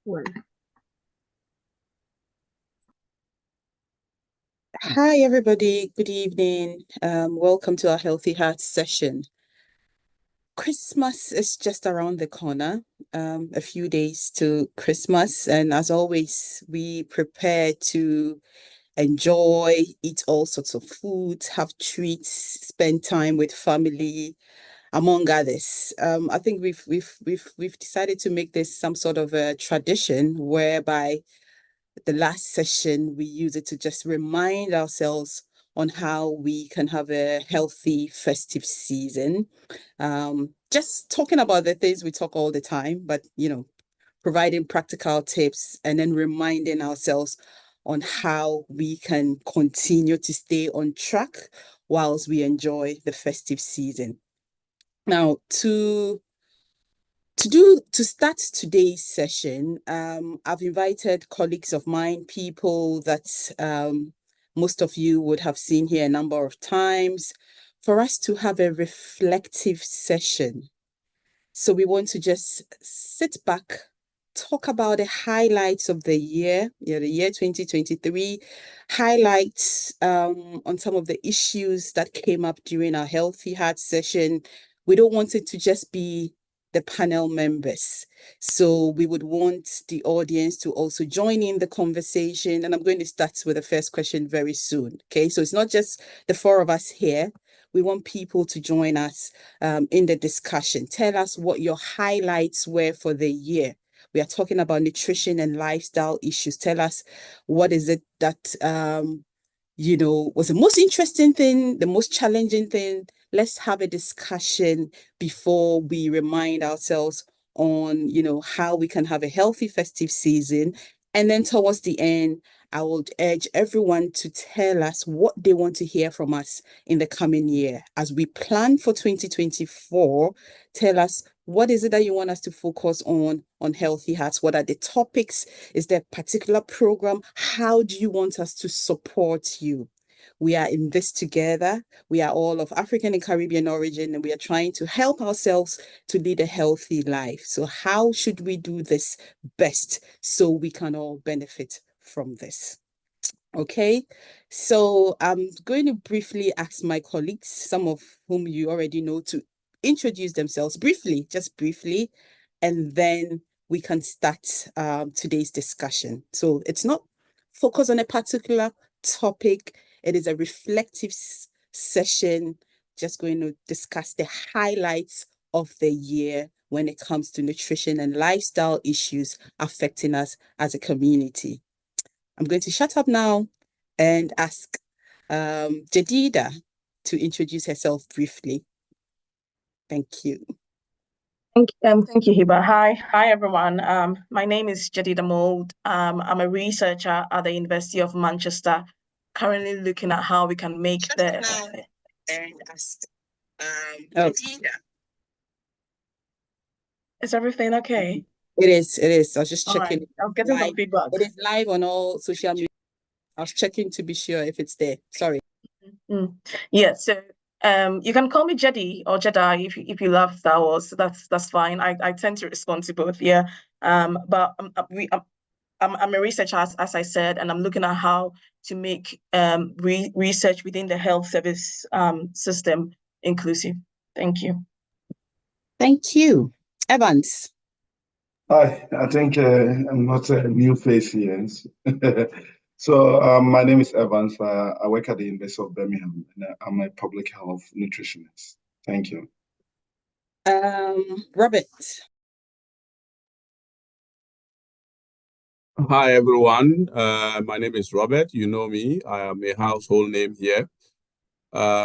One. Hi, everybody. Good evening. Welcome to our Healthy Hearts session. Christmas is just around the corner, a few days to Christmas. And as always, we prepare to enjoy, eat all sorts of foods, have treats, spend time with family, among others. I think we've decided to make this some sort of a tradition whereby the last session, we use it to just remind ourselves on how we can have a healthy festive season. Just talking about the things we talk all the time, but providing practical tips and then reminding ourselves on how we can continue to stay on track whilst we enjoy the festive season. Now, to start today's session, I've invited colleagues of mine, people that most of you would have seen here a number of times, for us to have a reflective session. So we want to just sit back, talk about the highlights of the year, the year 2023, highlights on some of the issues that came up during our Healthy Heart session. We don't want it to just be the panel members. So we would want the audience to also join in the conversation. And I'm going to start with the first question very soon. Okay, so it's not just the four of us here. We want people to join us in the discussion. Tell us what your highlights were for the year. We are talking about nutrition and lifestyle issues. Tell us what is it that was the most interesting thing, the most challenging thing. Let's have a discussion before we remind ourselves on, how we can have a healthy festive season. And then towards the end, I would urge everyone to tell us what they want to hear from us in the coming year. As we plan for 2024, tell us what is it that you want us to focus on Healthy Hearts? What are the topics? Is there a particular program? How do you want us to support you? We are in this together. We are all of African and Caribbean origin, and we are trying to help ourselves to lead a healthy life. So how should we do this best so we can all benefit from this? Okay, so I'm going to briefly ask my colleagues, some of whom you already know, to introduce themselves briefly, just briefly, and then we can start today's discussion. So it's not focused on a particular topic. It is a reflective session, just going to discuss the highlights of the year when it comes to nutrition and lifestyle issues affecting us as a community. I'm going to shut up now and ask Jedidah to introduce herself briefly. Thank you. Thank you, Hibbah. Hi, everyone. My name is Jedidah Mould. I'm a researcher at the University of Manchester, currently looking at how we can make and ask Jedidah. Is everything okay? It is. I was just checking. Right. I was getting some feedback. It is live on all social media. I was checking to be sure if it's there. Sorry. Yeah, so you can call me Jedi or Jedi if you love Star Wars. That's fine. I tend to respond to both. Yeah. But I'm a researcher, as I said, and I'm looking at how to make research within the health service system inclusive. Thank you. Thank you. Evans. Hi, I think I'm not a new face here. So my name is Evans. I work at the University of Birmingham, and I'm a public health nutritionist. Thank you. Robert. Hi, everyone. My name is Robert. You know me. I am a household name here.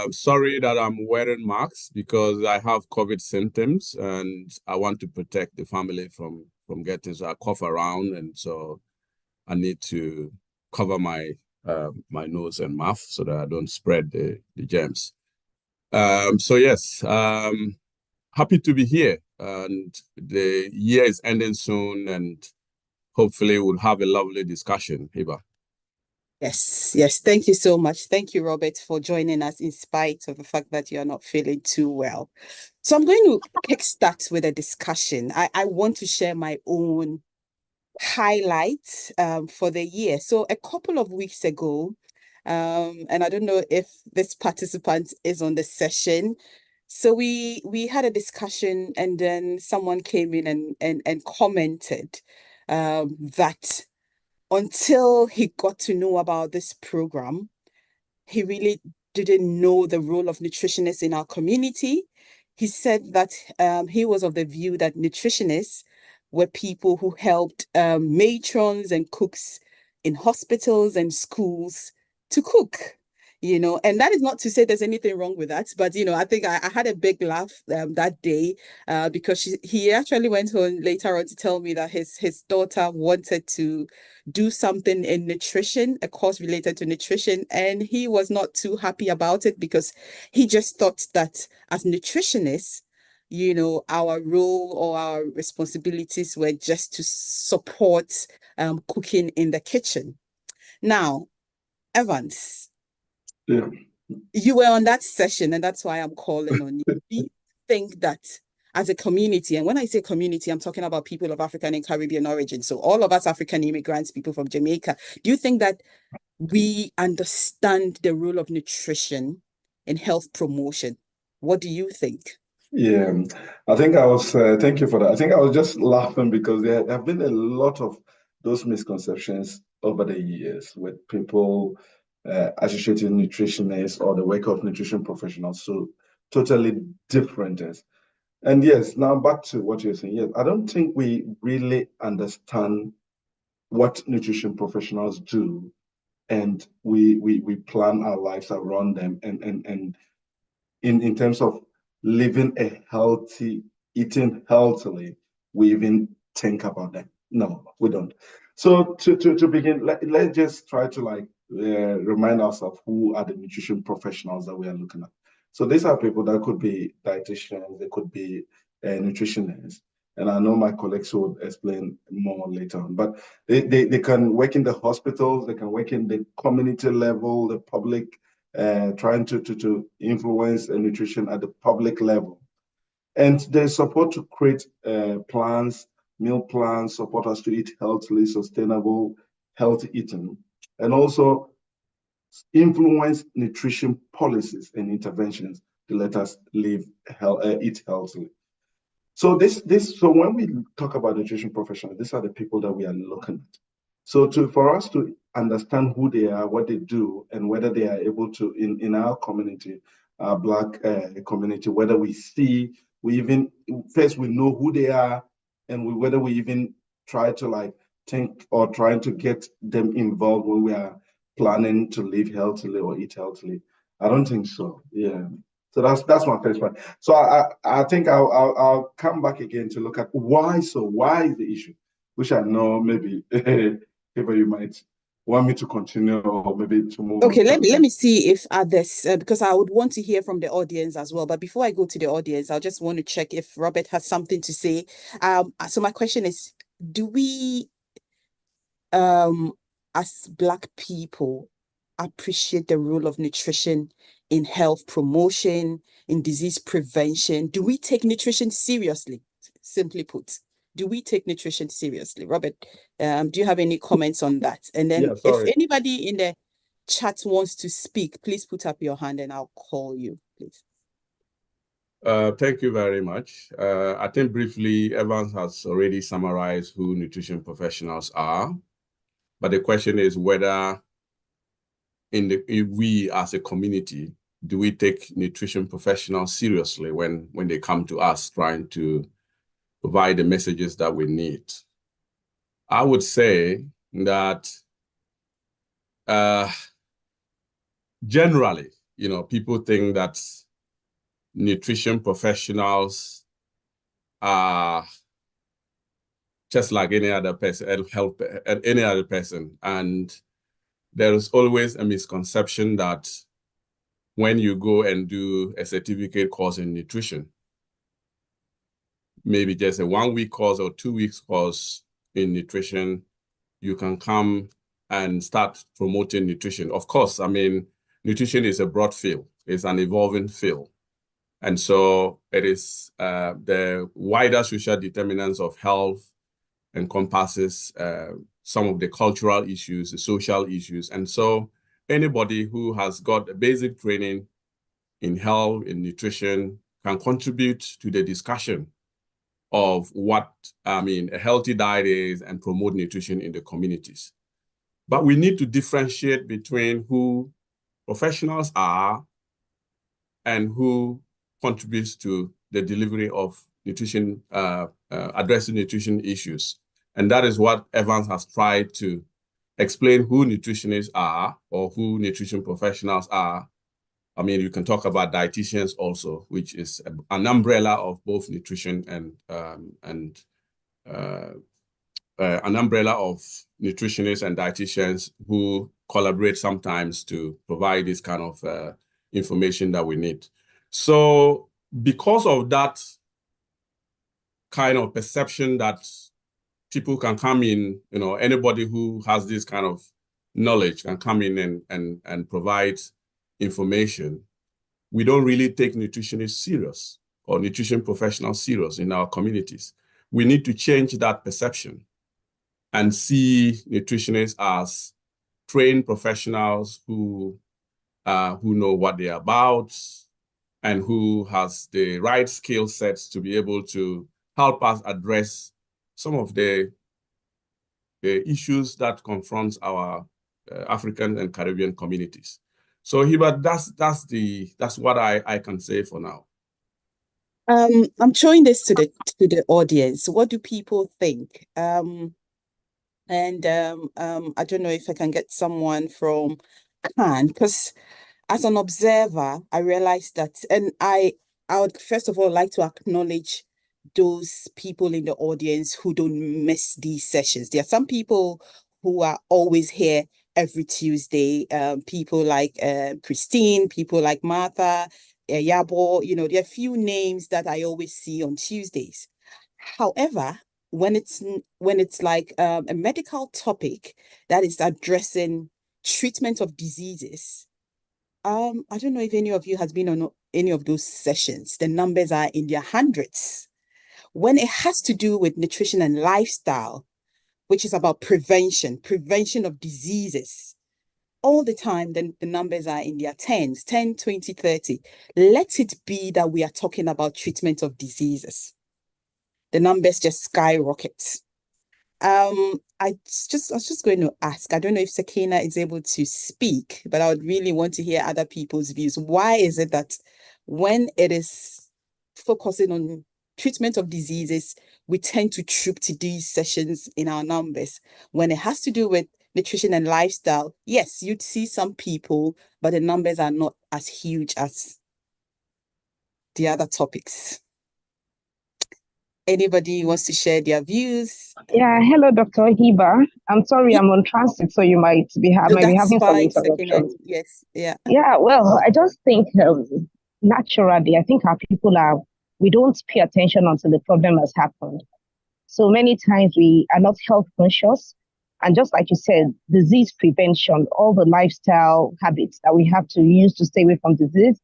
Sorry that I'm wearing masks because I have COVID symptoms and I want to protect the family from getting, so I cough around, and so I need to cover my my nose and mouth so that I don't spread the germs. So yes, happy to be here, and the year is ending soon, and hopefully we'll have a lovely discussion, Hibbah. Yes. Thank you so much. Thank you, Robert, for joining us in spite of the fact that you're not feeling too well. So I'm going to kickstart with a discussion. I want to share my own highlight for the year. So a couple of weeks ago, and I don't know if this participant is on the session. So we had a discussion, and then someone came in and commented that until he got to know about this program, he really didn't know the role of nutritionists in our community. He said that he was of the view that nutritionists were people who helped matrons and cooks in hospitals and schools to cook. And that is not to say there's anything wrong with that, but I think I had a big laugh that day because he actually went on later on to tell me that his daughter wanted to do something in nutrition, a course related to nutrition, and he was not too happy about it because he just thought that as nutritionists, our role or our responsibilities were just to support cooking in the kitchen. Now, Evans, Yeah. you were on that session, and that's why I'm calling on you. Do you think that as a community, and when I say community, I'm talking about people of African and Caribbean origin, so all of us African immigrants, people from Jamaica, do you think that we understand the role of nutrition in health promotion? What do you think? Yeah, I think I was, thank you for that. I think I was just laughing because there have been a lot of those misconceptions over the years with people associating nutritionists or the work of nutrition professionals. So totally different. And yes, now back to what you're saying. Yes, I don't think we really understand what nutrition professionals do, and we plan our lives around them and in terms of living a healthy, eating healthily, we even think about that. No, we don't. So to begin, let's just try to remind ourselves who are the nutrition professionals that we are looking at. So these are people that could be dietitians, they could be nutritionists. And I know my colleagues will explain more later on, but they can work in the hospitals, they can work in the community level, the public, trying to influence nutrition at the public level. And they support to create plans, meal plans, support us to eat healthily, sustainable, healthy eating, and also influence nutrition policies and interventions to let us eat healthily. So so when we talk about nutrition professionals, these are the people that we are looking at. So for us to understand who they are, what they do, and whether they are able to, in our community, our Black community, whether we first we know who they are, and whether we even try to think or trying to get them involved when we are planning to live healthily or eat healthily. I don't think so. Yeah. So that's my first point. So I think I'll come back again to look at why. So why is the issue, which I know maybe Hibbah, you might want me to continue or maybe to move on. Okay, let me see if others, because I would want to hear from the audience as well. But before I go to the audience, I just want to check if Robert has something to say. So my question is, do we, as Black people, appreciate the role of nutrition in health promotion, in disease prevention? Do we take nutrition seriously? Simply put, do we take nutrition seriously? Robert, do you have any comments on that? And then if anybody in the chat wants to speak, please put up your hand and I'll call you, please. Thank you very much. I think briefly, Evans has already summarized who nutrition professionals are. But the question is whether we as a community, do we take nutrition professionals seriously when they come to us trying to provide the messages that we need? I would say that generally, people think that nutrition professionals are just like any other person, any other person. And there is always a misconception that when you go and do a certificate course in nutrition, maybe just a 1-week course or 2 weeks course in nutrition, you can come and start promoting nutrition. Of course, I mean, nutrition is a broad field. It's an evolving field. And so it is the wider social determinants of health encompasses some of the cultural issues, the social issues. And so anybody who has got a basic training in health, in nutrition, can contribute to the discussion of what, a healthy diet is and promote nutrition in the communities. But we need to differentiate between who professionals are and who contributes to the delivery of nutrition, addressing nutrition issues. And that is what Evans has tried to explain who nutritionists are or who nutrition professionals are. I mean, you can talk about dietitians also, which is an umbrella of both nutrition and an umbrella of nutritionists and dietitians who collaborate sometimes to provide this kind of information that we need. So because of that kind of perception that people can come in, anybody who has this kind of knowledge can come in and provide information, we don't really take nutritionists serious or nutrition professionals serious in our communities. We need to change that perception and see nutritionists as trained professionals who know what they're about and who has the right skill sets to be able to help us address some of the issues that confront our African and Caribbean communities. So Hibbah, that's what I can say for now. I'm showing this to the audience. What do people think? I don't know if I can get someone from Khan, because as an observer, I realized that, and I would first of all like to acknowledge those people in the audience who don't miss these sessions. There are some people who are always here every Tuesday, people like Christine, people like Martha, Yabo, there are few names that I always see on Tuesdays. However, when it's like a medical topic that is addressing treatment of diseases, I don't know if any of you has been on any of those sessions. The numbers are in their hundreds. When it has to do with nutrition and lifestyle, which is about prevention of diseases, all the time, then the numbers are in their tens, 10, 20, 30. Let it be that we are talking about treatment of diseases. The numbers just skyrocket. I was just going to ask, I don't know if Sakina is able to speak, but I would really want to hear other people's views. Why is it that when it is focusing on treatment of diseases, we tend to troop to these sessions in our numbers? When it has to do with nutrition and lifestyle, yes, you'd see some people, but the numbers are not as huge as the other topics. Anybody wants to share their views? Yeah, hello, Dr. Hibbah. I'm sorry, I'm on transit, so you might be having some interruptions. Yes, yeah. Yeah, well, I just think naturally, I think our people we don't pay attention until the problem has happened. So many times we are not health conscious. And just like you said, disease prevention, all the lifestyle habits that we have to use to stay away from disease,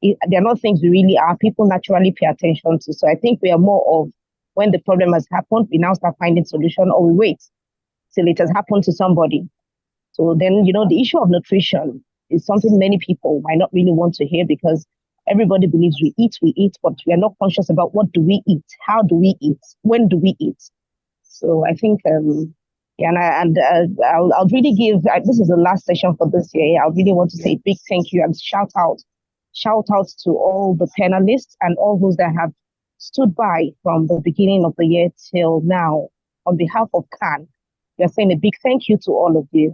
they're not things our people naturally pay attention to. So I think we are more of, when the problem has happened, we now start finding solution, or we wait till it has happened to somebody. So then, the issue of nutrition is something many people might not really want to hear, because everybody believes we eat, but we are not conscious about what do we eat, how do we eat, when do we eat. So I think, I'll really give, this is the last session for this year. I really want to say a big thank you and shout out to all the panelists and all those that have stood by from the beginning of the year till now. On behalf of CAN, we are saying a big thank you to all of you.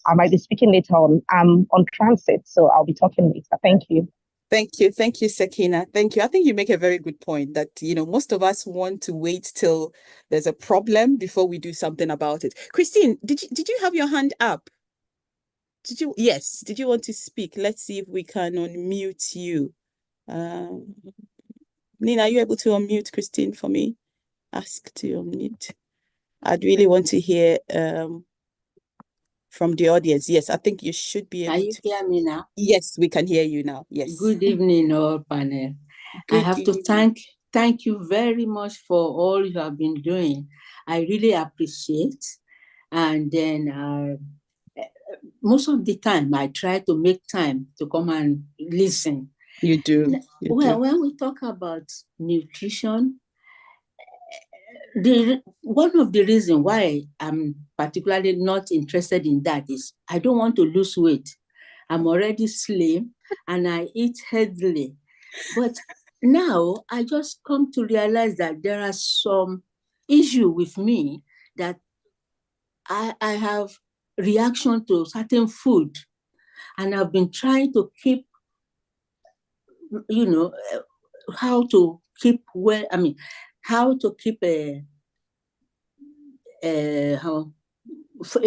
I might be speaking later on. I'm on transit, so I'll be talking later. Thank you. Thank you, Sakina. Thank you. I think you make a very good point that, most of us want to wait till there's a problem before we do something about it. Christine, did you have your hand up? Yes. Did you want to speak? Let's see if we can unmute you. Nina, are you able to unmute Christine for me? Ask to unmute. I'd really want to hear from the audience. Yes, I think you should be able to. Can you hear me now? Yes, we can hear you now. Yes. Good evening, all panel. I have to thank thank you very much for all you have been doing. I really appreciate. And then most of the time, I try to make time to come and listen. You do. Well, when we talk about nutrition, one of the reasons why I'm particularly not interested in that is I don't want to lose weight. I'm already slim and I eat healthily. But now I just come to realize that there are some issue with me that I have reaction to certain food, and I've been trying to keep, how to keep how to keep a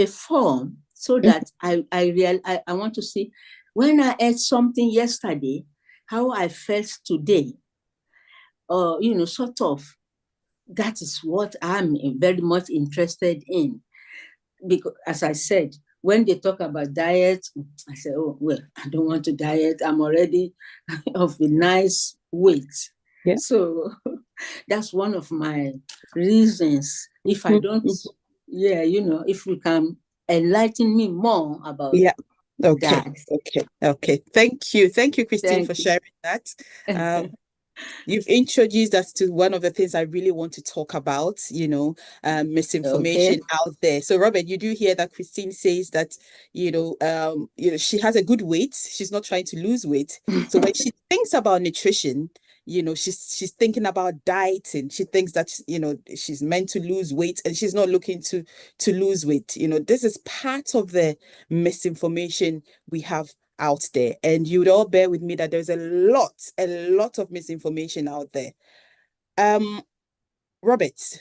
form so that I want to see when I ate something yesterday, how I felt today, or sort of. That is what I'm very much interested in, because as I said, when they talk about diet, I say, oh well, I don't want to diet. I'm already of a nice weight. Yeah. So that's one of my reasons. If I don't, if we can enlighten me more about that. Okay. Thank you, Christine, for sharing that. You've introduced us to one of the things I really want to talk about, misinformation out there. So, Robert, you do hear that Christine says that, she has a good weight. She's not trying to lose weight. So when she thinks about nutrition, she's thinking about dieting. She thinks that, she's meant to lose weight and she's not looking to lose weight. This is part of the misinformation we have out there, and you would all bear with me that there's a lot of misinformation out there. Robert,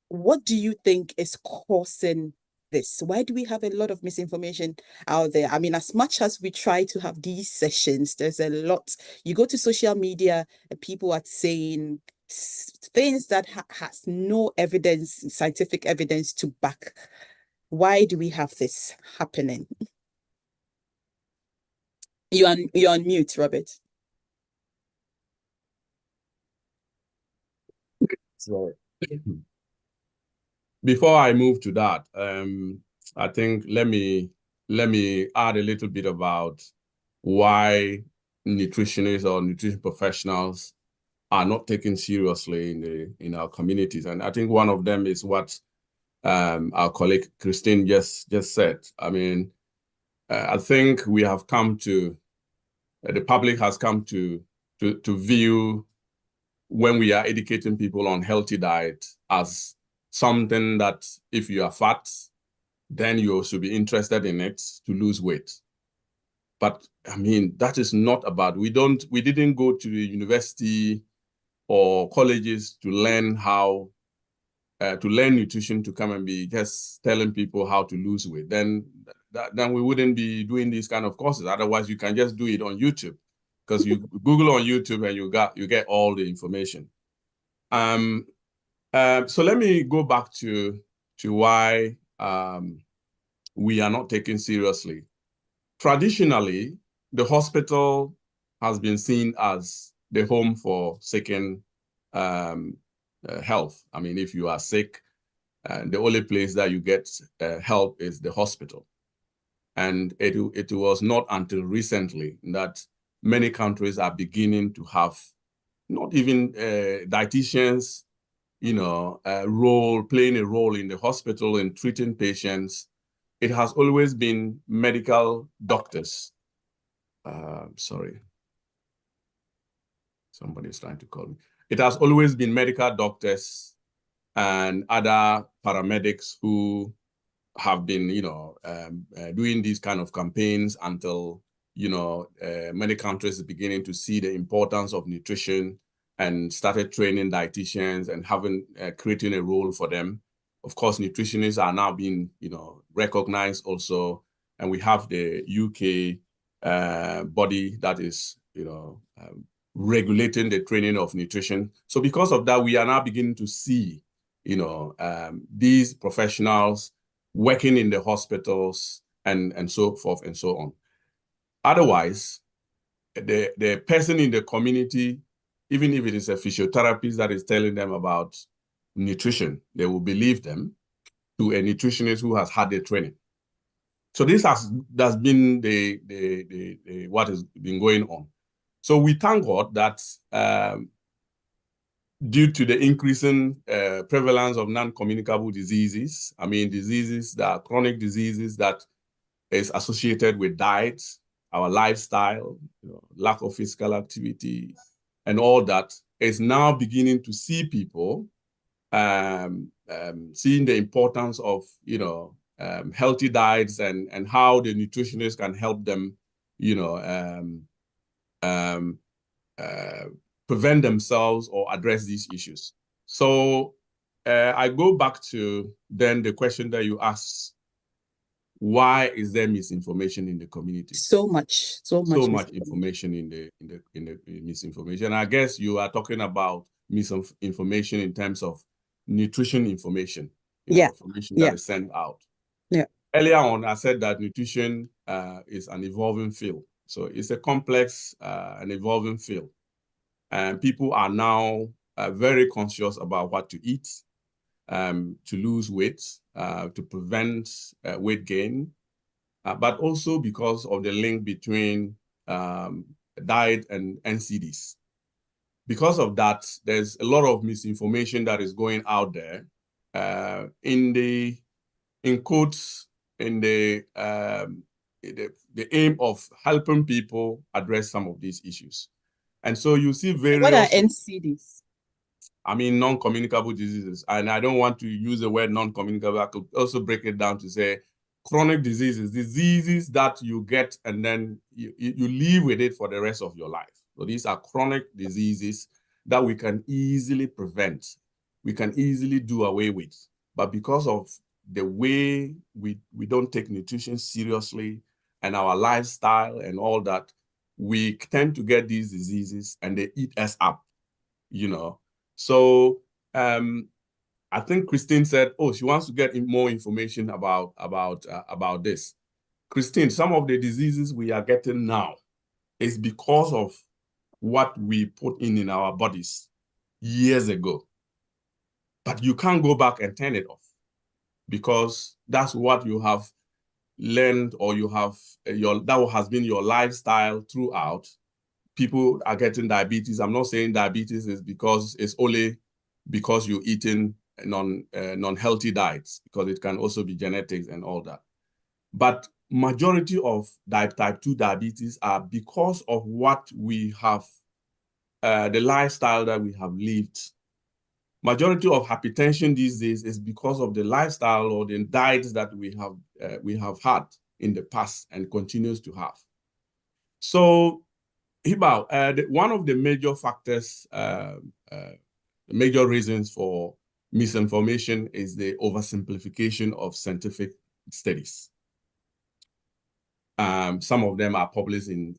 what do you think is causing this? Why do we have a lot of misinformation out there? I mean, as much as we try to have these sessions, there's a lot. You go to social media and people are saying things that has no evidence, scientific evidence to back. Why do we have this happening? You're on mute, Robert. Sorry. Before I move to that, I think let me add a little bit about why nutritionists or nutrition professionals are not taken seriously in our communities. And I think one of them is what our colleague Christine just said. I mean, I think we have come to, the public has come to view when we are educating people on healthy diet as something that if you are fat, then you should be interested in it to lose weight. But I mean, that is not about, we didn't go to the university or colleges to learn how to learn nutrition to come and be just telling people how to lose weight. Then we wouldn't be doing these kind of courses. Otherwise, you can just do it on YouTube, because you Google on YouTube and you get all the information. So let me go back to why we are not taken seriously. Traditionally, the hospital has been seen as the home for seeking health. I mean, if you are sick, the only place that you get help is the hospital. And it was not until recently that many countries are beginning to have not even dietitians, playing a role in the hospital in treating patients. It has always been medical doctors. Sorry. Somebody's trying to call me. It has always been medical doctors and other paramedics who have been, doing these kind of campaigns until, many countries are beginning to see the importance of nutrition and started training dietitians and creating a role for them. Of course, nutritionists are now being, recognized also. And we have the UK body that is, regulating the training of nutrition. So because of that, we are now beginning to see, these professionals working in the hospitals and so forth and so on. Otherwise, the person in the community even if it is a physiotherapist that is telling them about nutrition, they will believe them to a nutritionist who has had the training. So this has been the what has been going on. So we thank God that due to the increasing prevalence of non-communicable diseases, I mean diseases that are chronic diseases that is associated with diet, our lifestyle, lack of physical activity, and all that, is now beginning to see people seeing the importance of healthy diets and how the nutritionist can help them prevent themselves or address these issues. So I go back to then the question that you asked: why is there misinformation in the community? So much information in the misinformation. I guess you are talking about misinformation in terms of nutrition information. Information that is sent out. Yeah. Earlier on, I said that nutrition is an evolving field. So it's a complex and evolving field. And people are now very conscious about what to eat, to lose weight, to prevent weight gain, but also because of the link between diet and NCDs. Because of that, there's a lot of misinformation that is going out there in quotes, in the aim of helping people address some of these issues. And so you see various... What are NCDs? I mean, non-communicable diseases. And I don't want to use the word non-communicable. I could also break it down to say chronic diseases that you get and then you live with it for the rest of your life. So these are chronic diseases that we can easily prevent. We can easily do away with. But because of the way we don't take nutrition seriously and our lifestyle and all that, we tend to get these diseases and they eat us up, So I think Christine said, oh, she wants to get more information about this. Christine, some of the diseases we are getting now is because of what we put in our bodies years ago. But you can't go back and turn it off because that's what you have learned, or you have that has been your lifestyle throughout. People are getting diabetes. I'm not saying diabetes is because it's only because you're eating non-healthy diets, because it can also be genetics and all that. But majority of type 2 diabetes are because of what we have, the lifestyle that we have lived. Majority of hypertension these days is because of the lifestyle or the diets that we have had in the past and continues to have. So, Hibbah, one of the major factors, major reasons for misinformation is the oversimplification of scientific studies. Some of them are published in,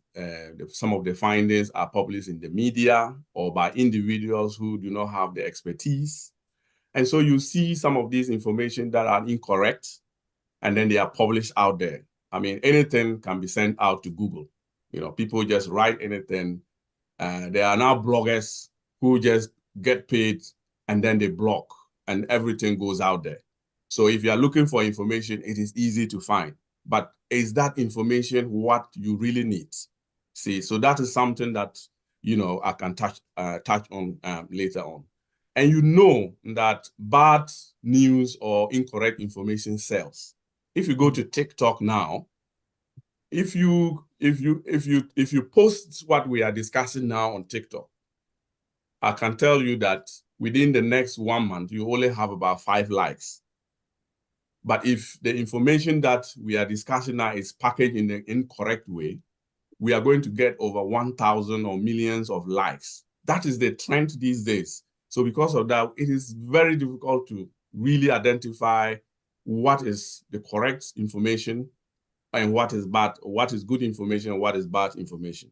some of the findings are published in the media or by individuals who do not have the expertise. And so you see some of these information that are incorrect, and then they are published out there. I mean, anything can be sent out to Google. People just write anything. There are now bloggers who just get paid and then they blog and everything goes out there. So if you are looking for information, it is easy to find. But is that information what you really need? See, so that is something that, I can touch on later on. And that bad news or incorrect information sells. If you go to TikTok now, if you post what we are discussing now on TikTok, I can tell you that within the next 1 month, you only have about 5 likes. But if the information that we are discussing now is packaged in the incorrect way, we are going to get over 1,000 or millions of likes. That is the trend these days. So because of that, it is very difficult to really identify what is the correct information and what is bad, what is good information and what is bad information.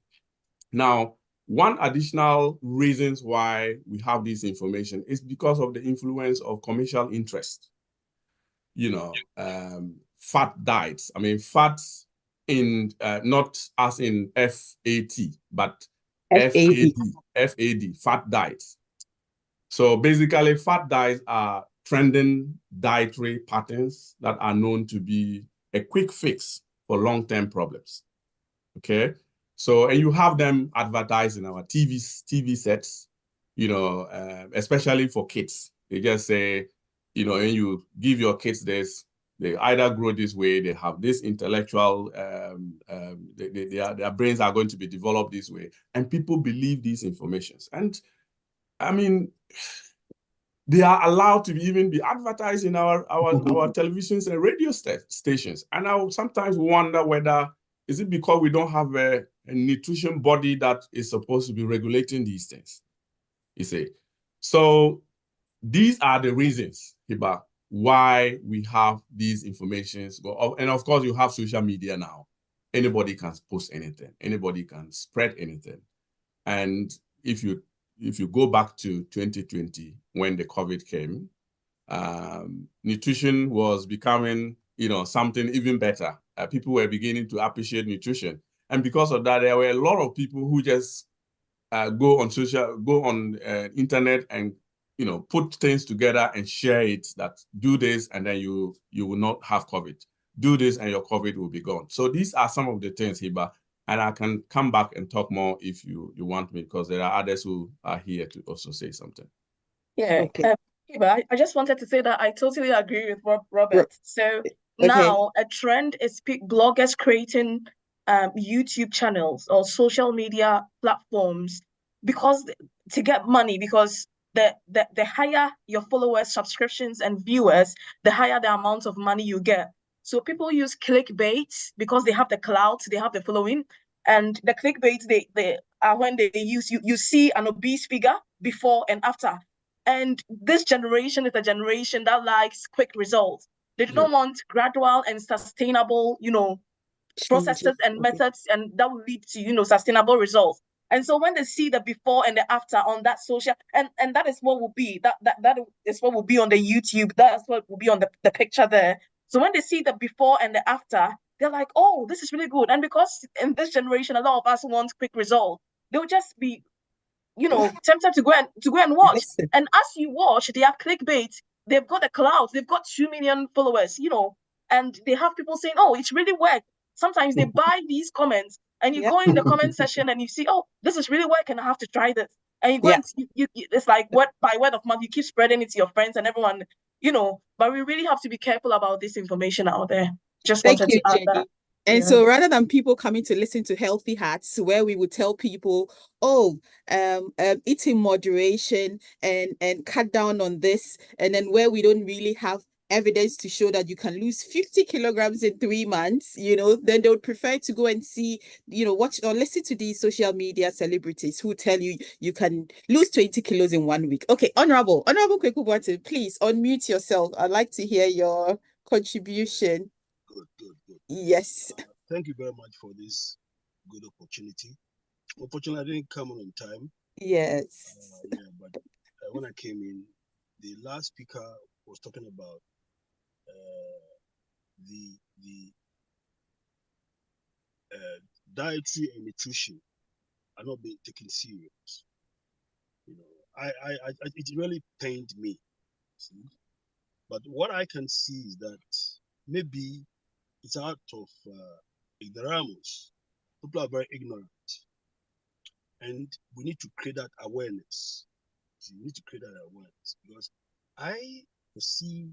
Now, one additional reasons why we have this information is because of the influence of commercial interest. Fat diets. I mean, fats in not as in FAT, but FAD. FAD, fat diets. So basically, fat diets are trending dietary patterns that are known to be a quick fix for long-term problems. Okay, so and you have them advertised in our TV sets, especially for kids. They just say, when you give your kids this, they either grow this way, they have this intellectual, their brains are going to be developed this way, and people believe these informations. And I mean, they are allowed to even be advertised in our televisions and radio stations. And I sometimes wonder whether, is it because we don't have a nutrition body that is supposed to be regulating these things? You see. So these are the reasons, Hibbah, why we have these informations. And of course, you have social media now. Anybody can post anything. Anybody can spread anything. And if you go back to 2020, when the COVID came, nutrition was becoming, something even better. People were beginning to appreciate nutrition. And because of that, there were a lot of people who just go on internet and, put things together and share it, that do this and then you will not have COVID. Do this and your COVID will be gone. So these are some of the things, Hibbah, and I can come back and talk more if you want me, because there are others who are here to also say something. Yeah. Okay. Hibbah, I just wanted to say that I totally agree with Robert. So now a trend is bloggers creating YouTube channels or social media platforms to get money, because the higher your followers, subscriptions, and viewers, the higher the amount of money you get. So people use clickbait because they have the clout, they have the following, and the clickbait they are when they use you see an obese figure before and after. And this generation is a generation that likes quick results. They don't want gradual and sustainable, processes and methods, and that will lead to, sustainable results. And so when they see the before and the after on that social, and that is what will be, that is what will be on the YouTube, that's what will be on the picture there. So when they see the before and the after, they're like, oh, this is really good. And because in this generation, a lot of us want quick results, they'll just be tempted to go and watch. Yes. And as you watch, they are clickbait. They've got the clout. They've got 2 million followers, and they have people saying, oh, it's really worked. Sometimes they buy these comments, and you go in the comment section and you see, oh, this is really working. I have to try this. And you go and it's like by word of mouth, you keep spreading it to your friends and everyone, but we really have to be careful about this information out there. Just Thank wanted you, to add Jenny. that. And so rather than people coming to listen to Healthy Hats, where we would tell people, eat in moderation and cut down on this, and then where we don't really have evidence to show that you can lose 50 kilograms in 3 months, then they would prefer to go and see, watch or listen to these social media celebrities who tell you you can lose 20 kilos in 1 week. Okay, Honorable Kweku Boateng, please unmute yourself. I'd like to hear your contribution. Good. Yes. Thank you very much for this good opportunity. Unfortunately, I didn't come on time. Yes. But when I came in, the last speaker was talking about the dietary and nutrition are not being taken serious. It really pained me. See? But what I can see is that maybe it's out of ignoramus. People are very ignorant. And we need to create that awareness. So we need to create that awareness, because I see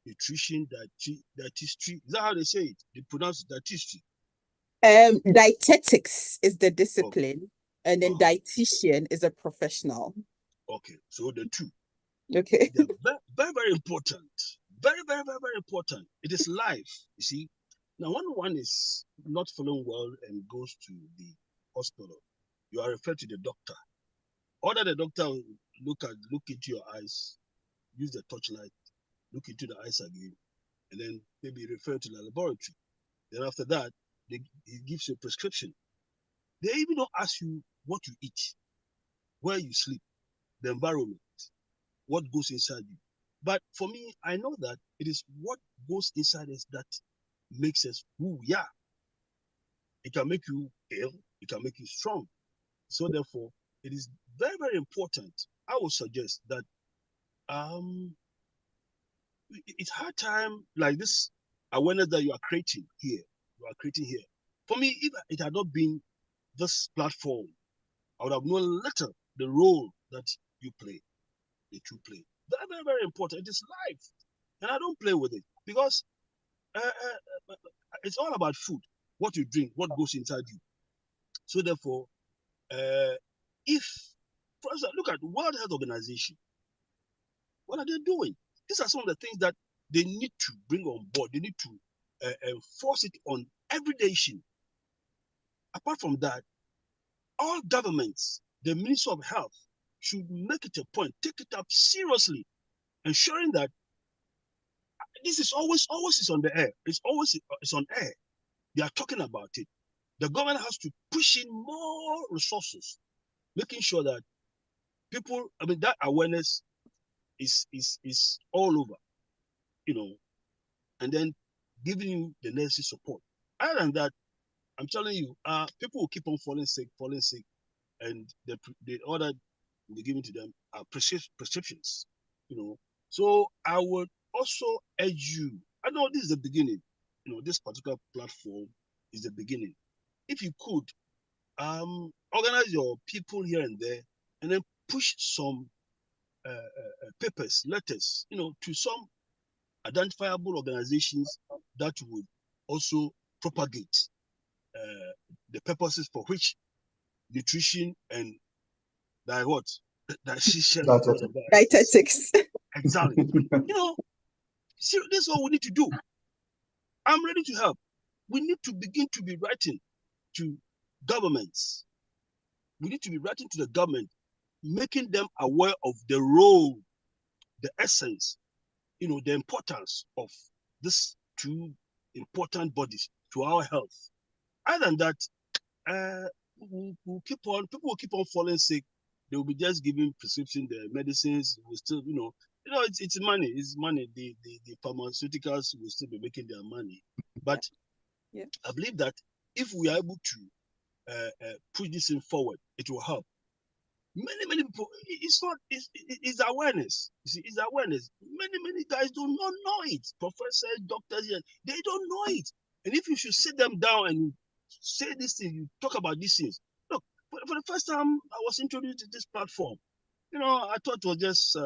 nutrition, dietistry. Is that how they say it? They pronounce it dietistry. Dietetics is the discipline, and then dietitian is a professional. Okay, so the two. Okay. They're very, very important. Very, very, very, very important. It is life, you see. Now, when one is not feeling well and goes to the hospital, you are referred to the doctor. Order the doctor look into your eyes, use the torchlight, look into the eyes again, and then maybe refer to the laboratory. Then after that, he gives you a prescription. They even don't ask you what you eat, where you sleep, the environment, what goes inside you. But for me, I know that it is what goes inside us that makes us who we are. It can make you ill, it can make you strong. So therefore, it is very, very important. I would suggest that it's hard time like this awareness that you are creating here. For me, if it had not been this platform, I would have known later the role that you play, that you play. Very, very, very important. It is life, and I don't play with it because it's all about food, what you drink, what goes inside you. So therefore, if, for example, look at the World Health Organization, what are they doing? These are some of the things that they need to bring on board. They need to enforce it on every nation. Apart from that, all governments, the Ministry of Health, should make it a point, take it up seriously, ensuring that this is always is on the air. It's on air. They are talking about it. The government has to push in more resources, making sure that people, that awareness is all over, and then giving you the necessary support. Other than that, I'm telling you, people will keep on falling sick, and the order they given to them are prescriptions, So I would also urge you, I know this is the beginning, this particular platform is the beginning. If you could, organize your people here and there, and then push some papers, letters, to some identifiable organizations that would also propagate the purposes for which nutrition and dietetics. Exactly. See, this is what we need to do. I'm ready to help. We need to begin to be writing to governments. We need to be writing to the government, making them aware of the role, the essence, the importance of these two important bodies to our health. Other than that, people will keep on falling sick. They will be just giving prescription, the medicines will still, it's money. It's money. The pharmaceuticals will still be making their money. But yeah. I believe that if we are able to push this thing forward, it will help. Many people, it's awareness. You see, it's awareness. Many guys do not know it. Professors, doctors, they don't know it. And if you should sit them down and say this thing, you talk about these things. Look, for the first time I was introduced to this platform, I thought it was just,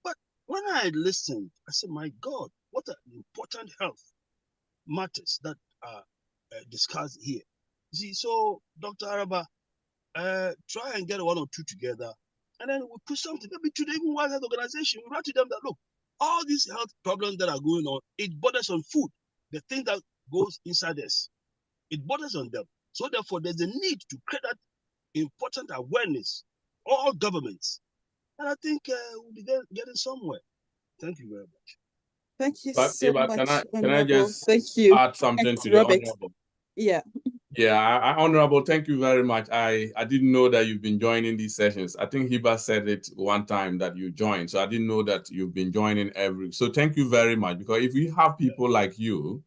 but when I listened, I said, my God, what an important health matters that are discussed here. You see, so Dr. Araba, try and get one or two together, and then we'll push something. Maybe today, even World Health Organization, we write to them that, look, all these health problems that are going on, it borders on food, the thing that goes inside us. It borders on them. So therefore, there's a need to create that important awareness, all governments. And I think we'll be getting somewhere. Thank you very much. Thank you But, so much, can I just thank you. add something to Robert. the honorable? Yeah. Yeah, honorable, thank you very much. I didn't know that you've been joining these sessions. I think Hibbah said it one time that you joined, so I didn't know that you've been joining every. So thank you very much, because if we have people like you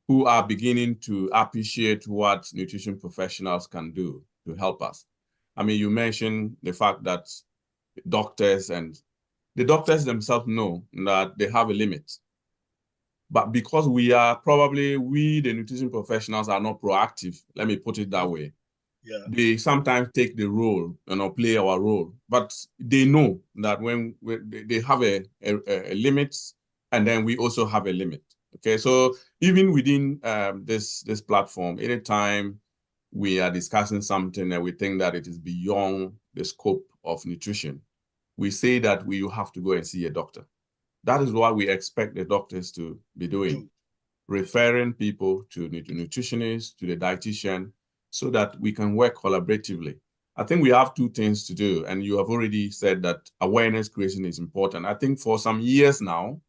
who are beginning to appreciate what nutrition professionals can do to help us. I mean, you mentioned the fact that doctors themselves know that they have a limit. But because we, the nutrition professionals, are not proactive, let me put it that way. Yeah. They sometimes take the role, play our role, but they know that when they have a limit, and then we also have a limit. Okay, so even within this platform, anytime we are discussing something and we think that it is beyond the scope of nutrition, we say that we have to go and see a doctor. That is what we expect the doctors to be doing, referring people to nutritionists, to the dietitian, so that we can work collaboratively. I think we have two things to do, and you have already said that awareness creation is important. I think for some years now,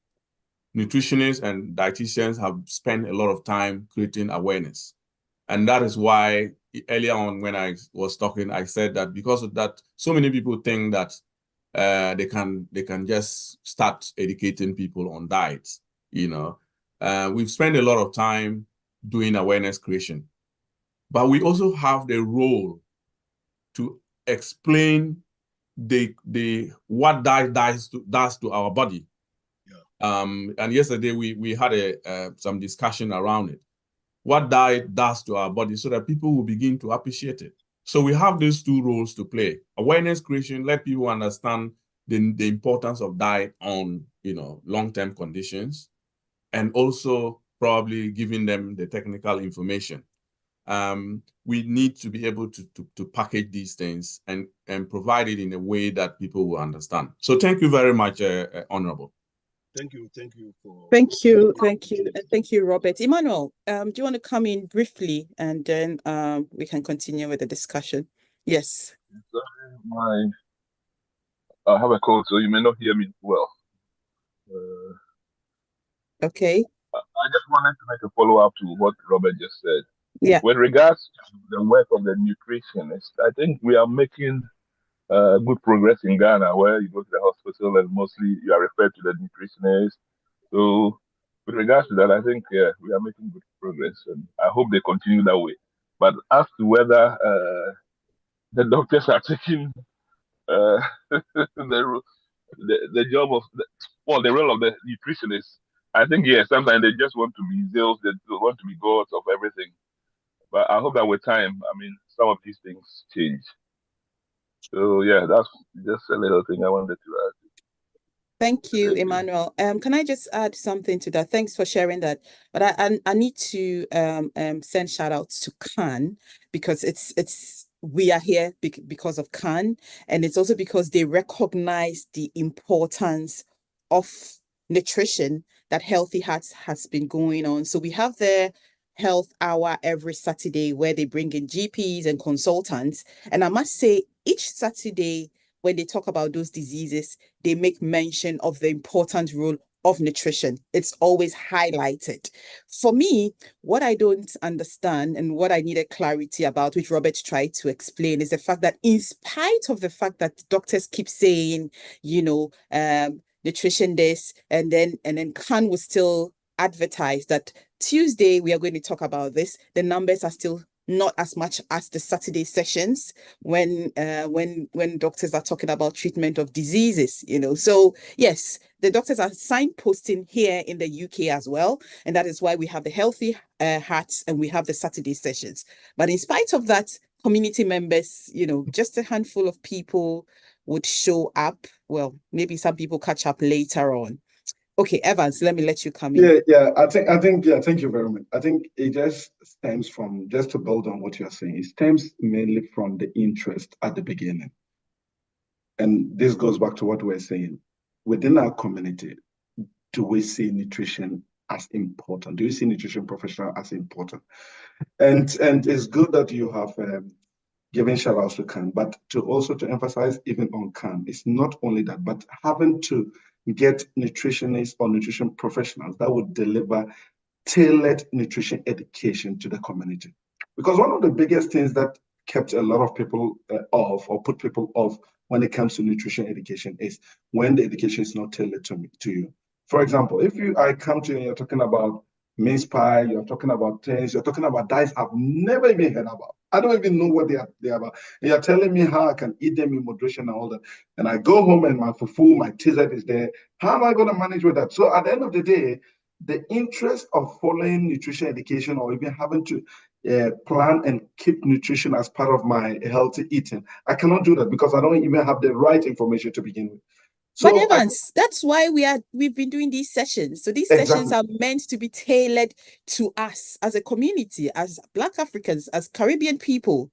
nutritionists and dietitians have spent a lot of time creating awareness. And that is why earlier on when I was talking, I said that because of that, so many people think that they can just start educating people on diets. We've spent a lot of time doing awareness creation, but we also have the role to explain what diet does to our body. Yeah. And yesterday we had some discussion around it. What diet does to our body, so that people will begin to appreciate it. So we have these two roles to play: awareness creation, let people understand the importance of diet on long-term conditions, and also probably giving them the technical information. We need to be able to package these things and provide it in a way that people will understand. So thank you very much, Honorable. Thank you for. Thank you, and thank you, Robert. Emmanuel, do you want to come in briefly, and then we can continue with the discussion? Yes. I have a cold, so you may not hear me well. Okay. I just wanted to make a follow-up to what Robert just said. Yeah. With regards to the work of the nutritionist, I think we are making good progress in Ghana, where you go to the hospital and mostly you are referred to the nutritionist. So with regards to that, I think we are making good progress, and I hope they continue that way. But as to whether the doctors are taking the job of the role of the nutritionist, I think yes, sometimes they just want to be zealous, they want to be gods of everything. But I hope that with time, some of these things change. So yeah, that's just a little thing I wanted to add. Thank you, Emmanuel. Can I just add something to that? Thanks for sharing that. But I need to send shout outs to Khan, because we are here because of Khan, and it's also because they recognize the importance of nutrition that Healthy Hearts has been going on. So we have their health hour every Saturday where they bring in GPs and consultants. And I must say, each Saturday, when they talk about those diseases, they make mention of the important role of nutrition. It's always highlighted. For me, what I don't understand and what I needed clarity about, which Robert tried to explain, is the fact that in spite of the fact that doctors keep saying, nutrition this, and then Khan will still advertise that Tuesday we are going to talk about this, the numbers are still not as much as the Saturday sessions when doctors are talking about treatment of diseases, So yes, the doctors are signposting here in the UK as well. And that is why we have the Healthy Hearts and we have the Saturday sessions. But in spite of that, community members, just a handful of people would show up. Well, maybe some people catch up later on. Okay, Evans, let me let you come in. Yeah. I think. Thank you very much. I think it just stems from, just to build on what you're saying, it stems mainly from the interest at the beginning, and this goes back to what we're saying. Within our community, do we see nutrition as important? Do you see nutrition professional as important? And it's good that you have given shout outs to Khan, but to emphasize even on Khan, it's not only that, but having to get nutritionists or nutrition professionals that would deliver tailored nutrition education to the community. Because one of the biggest things that kept a lot of people off, or put people off when it comes to nutrition education, is when the education is not tailored to you. For example, if I come to you and you're talking about mince pie, you're talking about things, you're talking about diets I've never even heard about. I don't even know what they are about. And you're telling me how I can eat them in moderation and all that. And I go home and my fufu, my TZ is there. How am I going to manage with that? So at the end of the day, the interest of following nutrition education, or even having to plan and keep nutrition as part of my healthy eating, I cannot do that because I don't even have the right information to begin with. So but Evans, that's why we've been doing these sessions. So these sessions are meant to be tailored to us as a community, as Black Africans, as Caribbean people.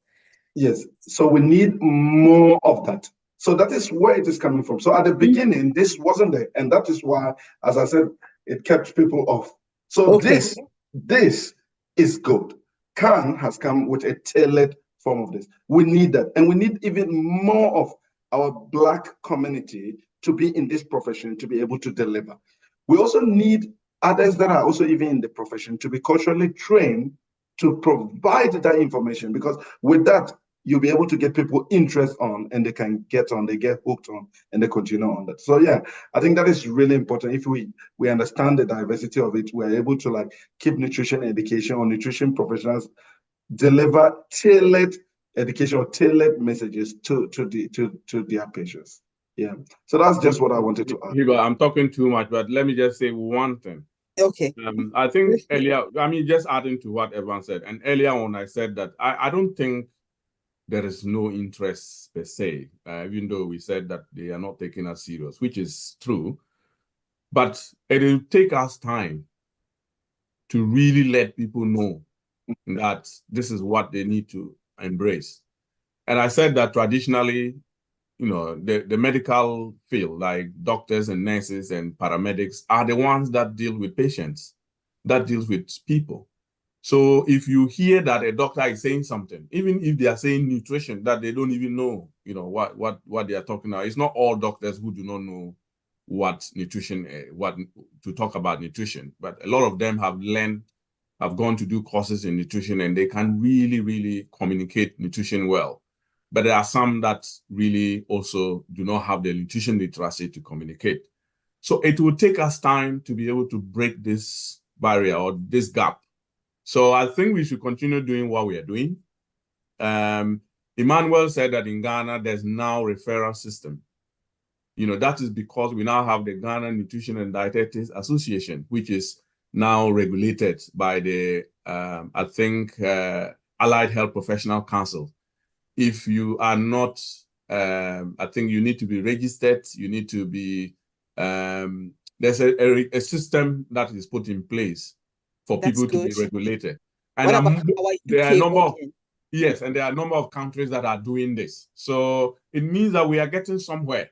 Yes. So we need more of that. So that is where it is coming from. So at the beginning, this wasn't there. And that is why, as I said, it kept people off. So this is good. Khan has come with a tailored form of this. We need that. And we need even more of our Black community to be in this profession, to be able to deliver. We also need others that are also even in the profession to be culturally trained to provide that information, because with that, you'll be able to get people interest on, and they can get on, they get hooked on, and they continue on that. So yeah, I think that is really important. If we understand the diversity of it, we're able to keep nutrition education or nutrition professionals deliver tailored education or tailored messages to their patients. Yeah. So that's just what I wanted to add. Hibbah, I'm talking too much, but let me just say one thing. Okay. I think earlier, I mean, just adding to what everyone said, and earlier on I said that I don't think there is no interest per se, even though we said that they are not taking us serious, which is true. But it will take us time to really let people know that this is what they need to embrace. And I said that traditionally, you know, the medical field, like doctors and nurses and paramedics, are the ones that deal with patients, that deals with people. So if you hear that a doctor is saying something, even if they are saying nutrition, that they don't even know, you know, what they are talking about. It's not all doctors who do not know what nutrition, what to talk about nutrition, but a lot of them have learned, have gone to do courses in nutrition, and they can really, really communicate nutrition well. But there are some that really also do not have the nutrition literacy to communicate. So it will take us time to be able to break this barrier or this gap. So I think we should continue doing what we are doing. Emmanuel said that in Ghana, there's now referral system. You know, that is because we now have the Ghana Nutrition and Dietetics Association, which is now regulated by the, I think, Allied Health Professional Council. If you are not, I think you need to be registered, you need to be, there's a system that is put in place for people to be regulated. And what about our there are a UK number of, audience? yes, and there are a number of countries that are doing this. So it means that we are getting somewhere.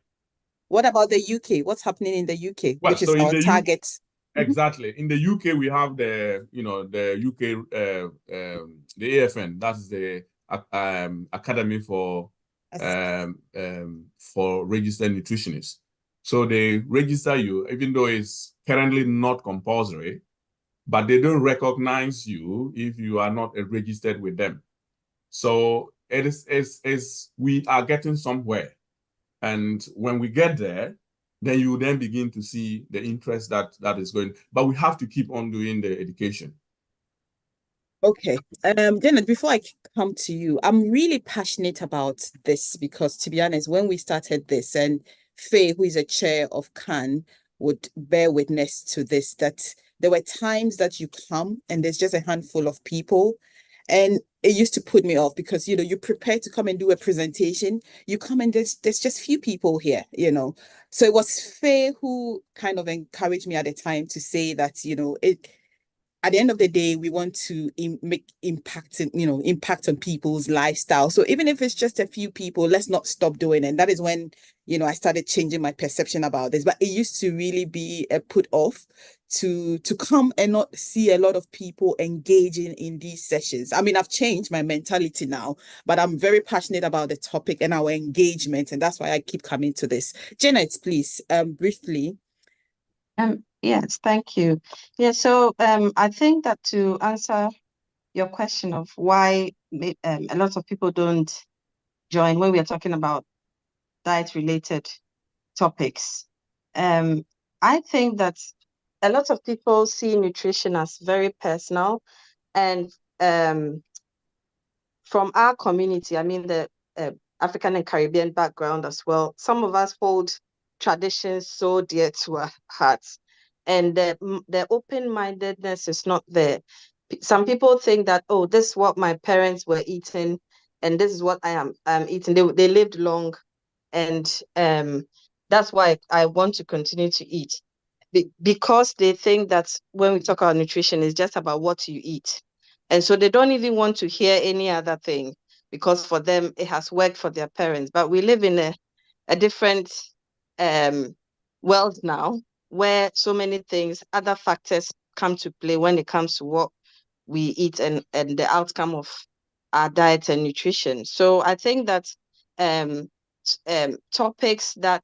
What about the UK? What's happening in the UK, Well, which is so in our the target? Exactly. In the UK, we have the, you know, the UK, the AFN, that's the Academy for registered nutritionists. So they register you, even though it's currently not compulsory, but they don't recognize you if you are not registered with them. So it is we are getting somewhere. And when we get there, then you then begin to see the interest that is going. But we have to keep on doing the education. Okay. Janet, before I come to you, I'm really passionate about this because, to be honest, when we started this, and Faye, who is a chair of CAN, would bear witness to this, that there were times that you come and there's just a handful of people. And it used to put me off because, you know, you're prepared to come and do a presentation. You come and there's just few people here, you know. So it was Faye who kind of encouraged me at the time to say that, you know, at the end of the day, we want to make impact on people's lifestyle. So even if it's just a few people, let's not stop doing it. And that is when, you know, I started changing my perception about this. But it used to really be a put off to come and not see a lot of people engaging in these sessions. I mean, I've changed my mentality now, but I'm very passionate about the topic and our engagement. And that's why I keep coming to this. Janet, please, briefly. Yes, thank you. Yeah, so I think that to answer your question of why a lot of people don't join when we are talking about diet-related topics, I think that a lot of people see nutrition as very personal, and from our community, I mean the African and Caribbean background as well, some of us hold traditions so dear to our hearts, and the open-mindedness is not there. Some people think that, oh, this is what my parents were eating, and this is what I'm eating. They lived long, and that's why I want to continue to eat, because they think that when we talk about nutrition, it's just about what you eat. And so they don't even want to hear any other thing, because for them, it has worked for their parents. But we live in a different world now, where so many things, other factors come to play when it comes to what we eat and the outcome of our diet and nutrition. So I think that topics that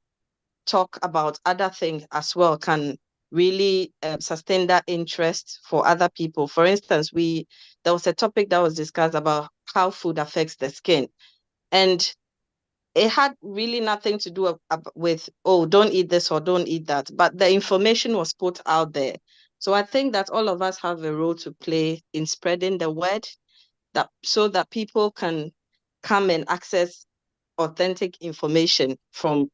talk about other things as well can really sustain that interest for other people. For instance, there was a topic that was discussed about how food affects the skin, and it had really nothing to do with, oh, don't eat this or don't eat that, but the information was put out there. So I think that all of us have a role to play in spreading the word, that so that people can come and access authentic information from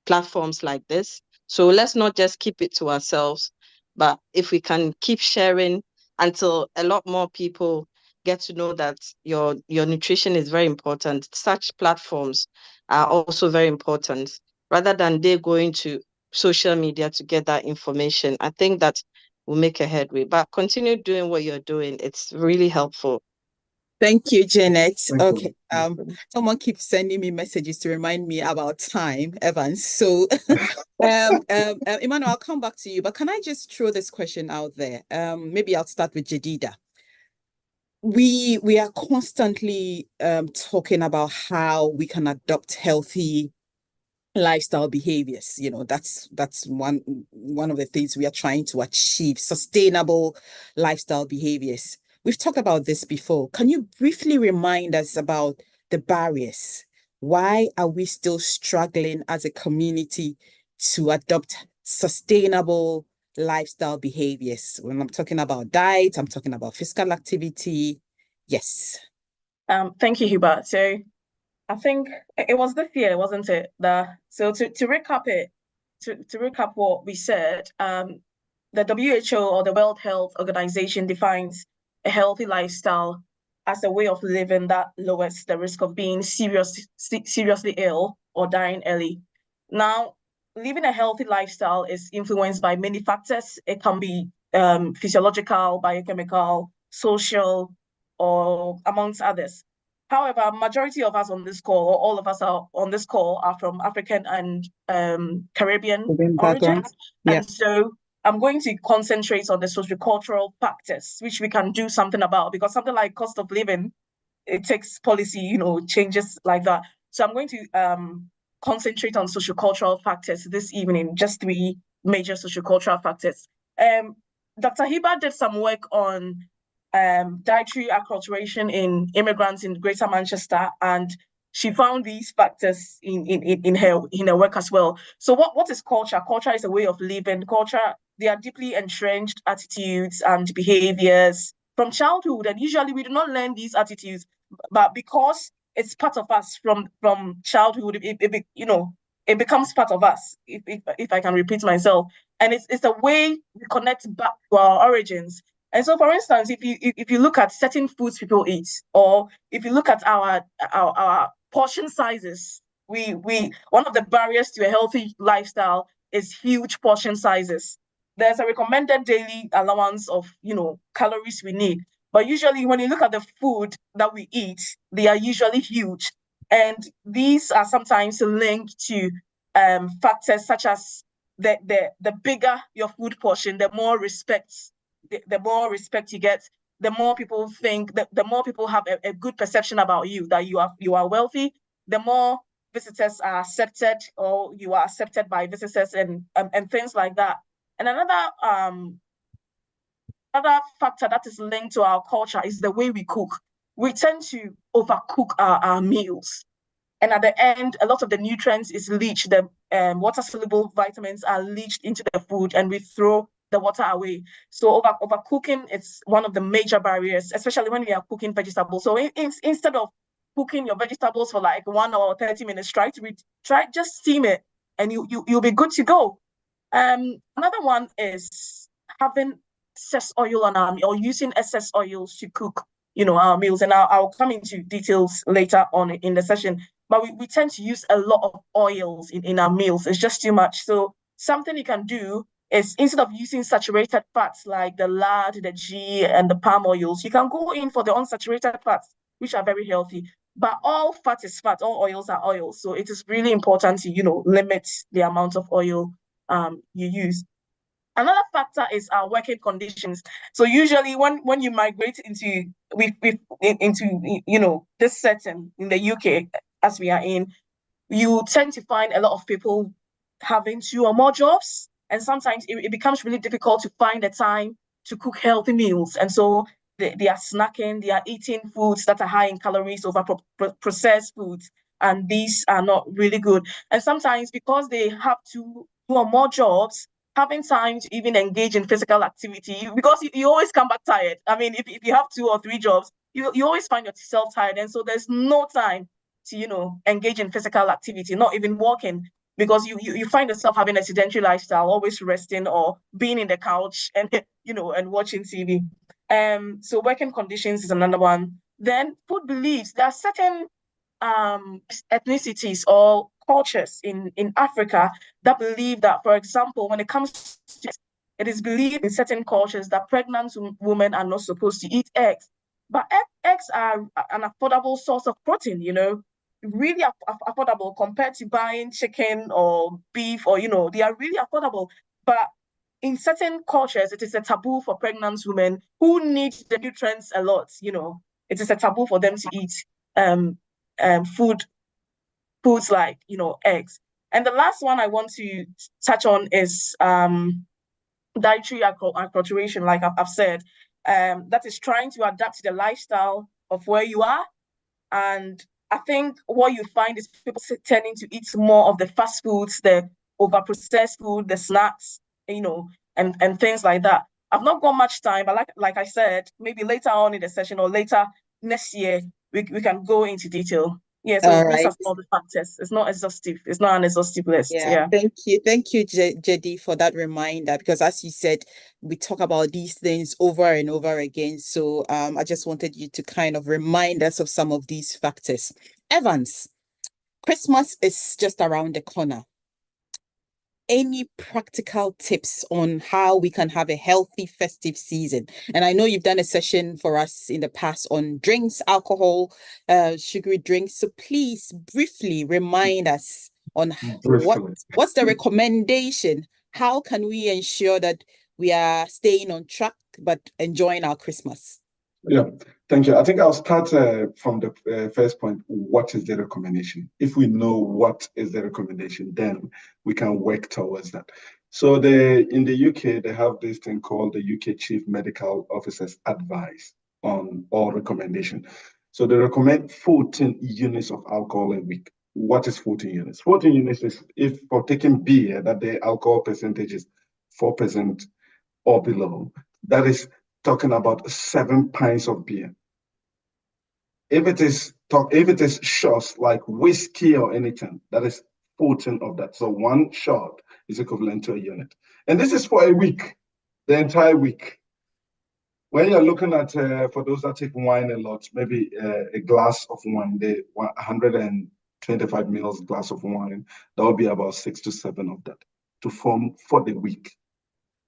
platforms like this. So let's not just keep it to ourselves, but if we can keep sharing until a lot more people get to know that your nutrition is very important, such platforms are also very important, rather than they going to social media to get that information. I think that will make a headway, but continue doing what you're doing. It's really helpful. Thank you, Janet. Thank Okay. you. Someone keeps sending me messages to remind me about time, Evans. So, Emmanuel, I'll come back to you, but can I just throw this question out there? Maybe I'll start with Jedidah. We are constantly talking about how we can adopt healthy lifestyle behaviors. You know, that's one of the things we are trying to achieve, sustainable lifestyle behaviors. We've talked about this before. Can you briefly remind us about the barriers? Why are we still struggling as a community to adopt sustainable lifestyle behaviors? When I'm talking about diet, I'm talking about physical activity. Yes. Thank you, Hibbah. So I think it was this year, wasn't it? So to recap it, to recap what we said, the WHO, or the World Health Organization, defines a healthy lifestyle as a way of living that lowers the risk of being seriously ill or dying early. Now, living a healthy lifestyle is influenced by many factors. It can be physiological, biochemical, social, or amongst others. However, majority of us on this call, or all of us are on this call, are from African and Caribbean origins. Yeah. And so I'm going to concentrate on the sociocultural factors, which we can do something about, because something like cost of living, it takes policy, changes like that. So I'm going to concentrate on sociocultural factors this evening, just 3 major sociocultural factors. Dr. Hibbah did some work on dietary acculturation in immigrants in Greater Manchester, and she found these factors in her work as well. So what is culture? Culture is a way of living. Culture, they are deeply entrenched attitudes and behaviors from childhood, and usually we do not learn these attitudes, but because it's part of us from childhood, it becomes part of us, if I can repeat myself. And it's a way we connect back to our origins. And so, for instance, if you look at certain foods people eat, or if you look at our portion sizes, one of the barriers to a healthy lifestyle is huge portion sizes. There's a recommended daily allowance of calories we need, but usually when you look at the food that we eat, they are usually huge, and these are sometimes linked to factors such as the bigger your food portion, the more respect you get, the more people think, the more people have a good perception about you, that you are wealthy, the more visitors are accepted, or you are accepted by visitors, and things like that. And another factor that is linked to our culture is the way we cook. We tend to overcook our meals. And at the end, a lot of the nutrients is leached. The water-soluble vitamins are leached into the food, and we throw the water away. So overcooking is one of the major barriers, especially when we are cooking vegetables. So instead of cooking your vegetables for like 1 or 30 minutes, try just steam it, and you'll be good to go. Another one is having excess oil on or using excess oils to cook, our meals. And I'll come into details later on in the session. But we tend to use a lot of oils in our meals. It's just too much. So something you can do is, instead of using saturated fats like the lard, the ghee, and the palm oils, you can go in for the unsaturated fats, which are very healthy. But all fat is fat, all oils are oils. So it is really important to, limit the amount of oil you use. Another factor is our working conditions. So usually when you migrate into this setting in the UK, as we are in, you tend to find a lot of people having 2 or more jobs, and sometimes it becomes really difficult to find the time to cook healthy meals. And so they are snacking, they are eating foods that are high in calories over processed foods, and these are not really good. And sometimes because they have 2 or more jobs, having time to even engage in physical activity, because you always come back tired. I mean, if you have 2 or 3 jobs, you always find yourself tired. And so there's no time to, you know, engage in physical activity, not even walking, because you find yourself having a sedentary lifestyle, always resting or being in the couch and, you know, and watching TV. So working conditions is another one. Then food beliefs. There are certain ethnicities or cultures in Africa that believe that, for example, when it comes to, it is believed in certain cultures that pregnant women are not supposed to eat eggs. But eggs are an affordable source of protein, you know, really affordable compared to buying chicken or beef, or, you know, they are really affordable. But in certain cultures, it is a taboo for pregnant women who need the nutrients a lot, you know. It is a taboo for them to eat foods like, you know, eggs. And the last one I want to touch on is dietary acculturation, like I've said, that is trying to adapt to the lifestyle of where you are. And I think what you find is people tending to eat more of the fast foods, the over-processed food, the snacks, you know, and things like that. I've not got much time, but like I said, maybe later on in the session or later next year, we can go into detail. Yeah, so All these right. are some of the factors. It's not exhaustive. It's not an exhaustive list. Yeah. Thank you, Jedi, for that reminder, because as you said, we talk about these things over and over again. So I just wanted you to kind of remind us of some of these factors. Evans, Christmas is just around the corner. Any practical tips on how we can have a healthy festive season? And I know you've done a session for us in the past on drinks, alcohol, sugary drinks. So please briefly remind us on what's the recommendation? How can we ensure that we are staying on track but enjoying our Christmas? Yeah, thank you. I think I'll start from the first point. What is the recommendation? If we know what is the recommendation, then we can work towards that. So in the UK, they have this thing called the UK Chief Medical Officer's Advice on all recommendation. So they recommend 14 units of alcohol a week. What is 14 units? 14 units is if for taking beer, that the alcohol percentage is 4% or below. That is talking about 7 pints of beer. If it is shots like whiskey or anything, that is 14 of that. So one shot is equivalent to a unit. And this is for a week, the entire week. When you're looking at, for those that take wine a lot, maybe a glass of wine, the 125 mils glass of wine, that will be about 6 to 7 of that to form for the week.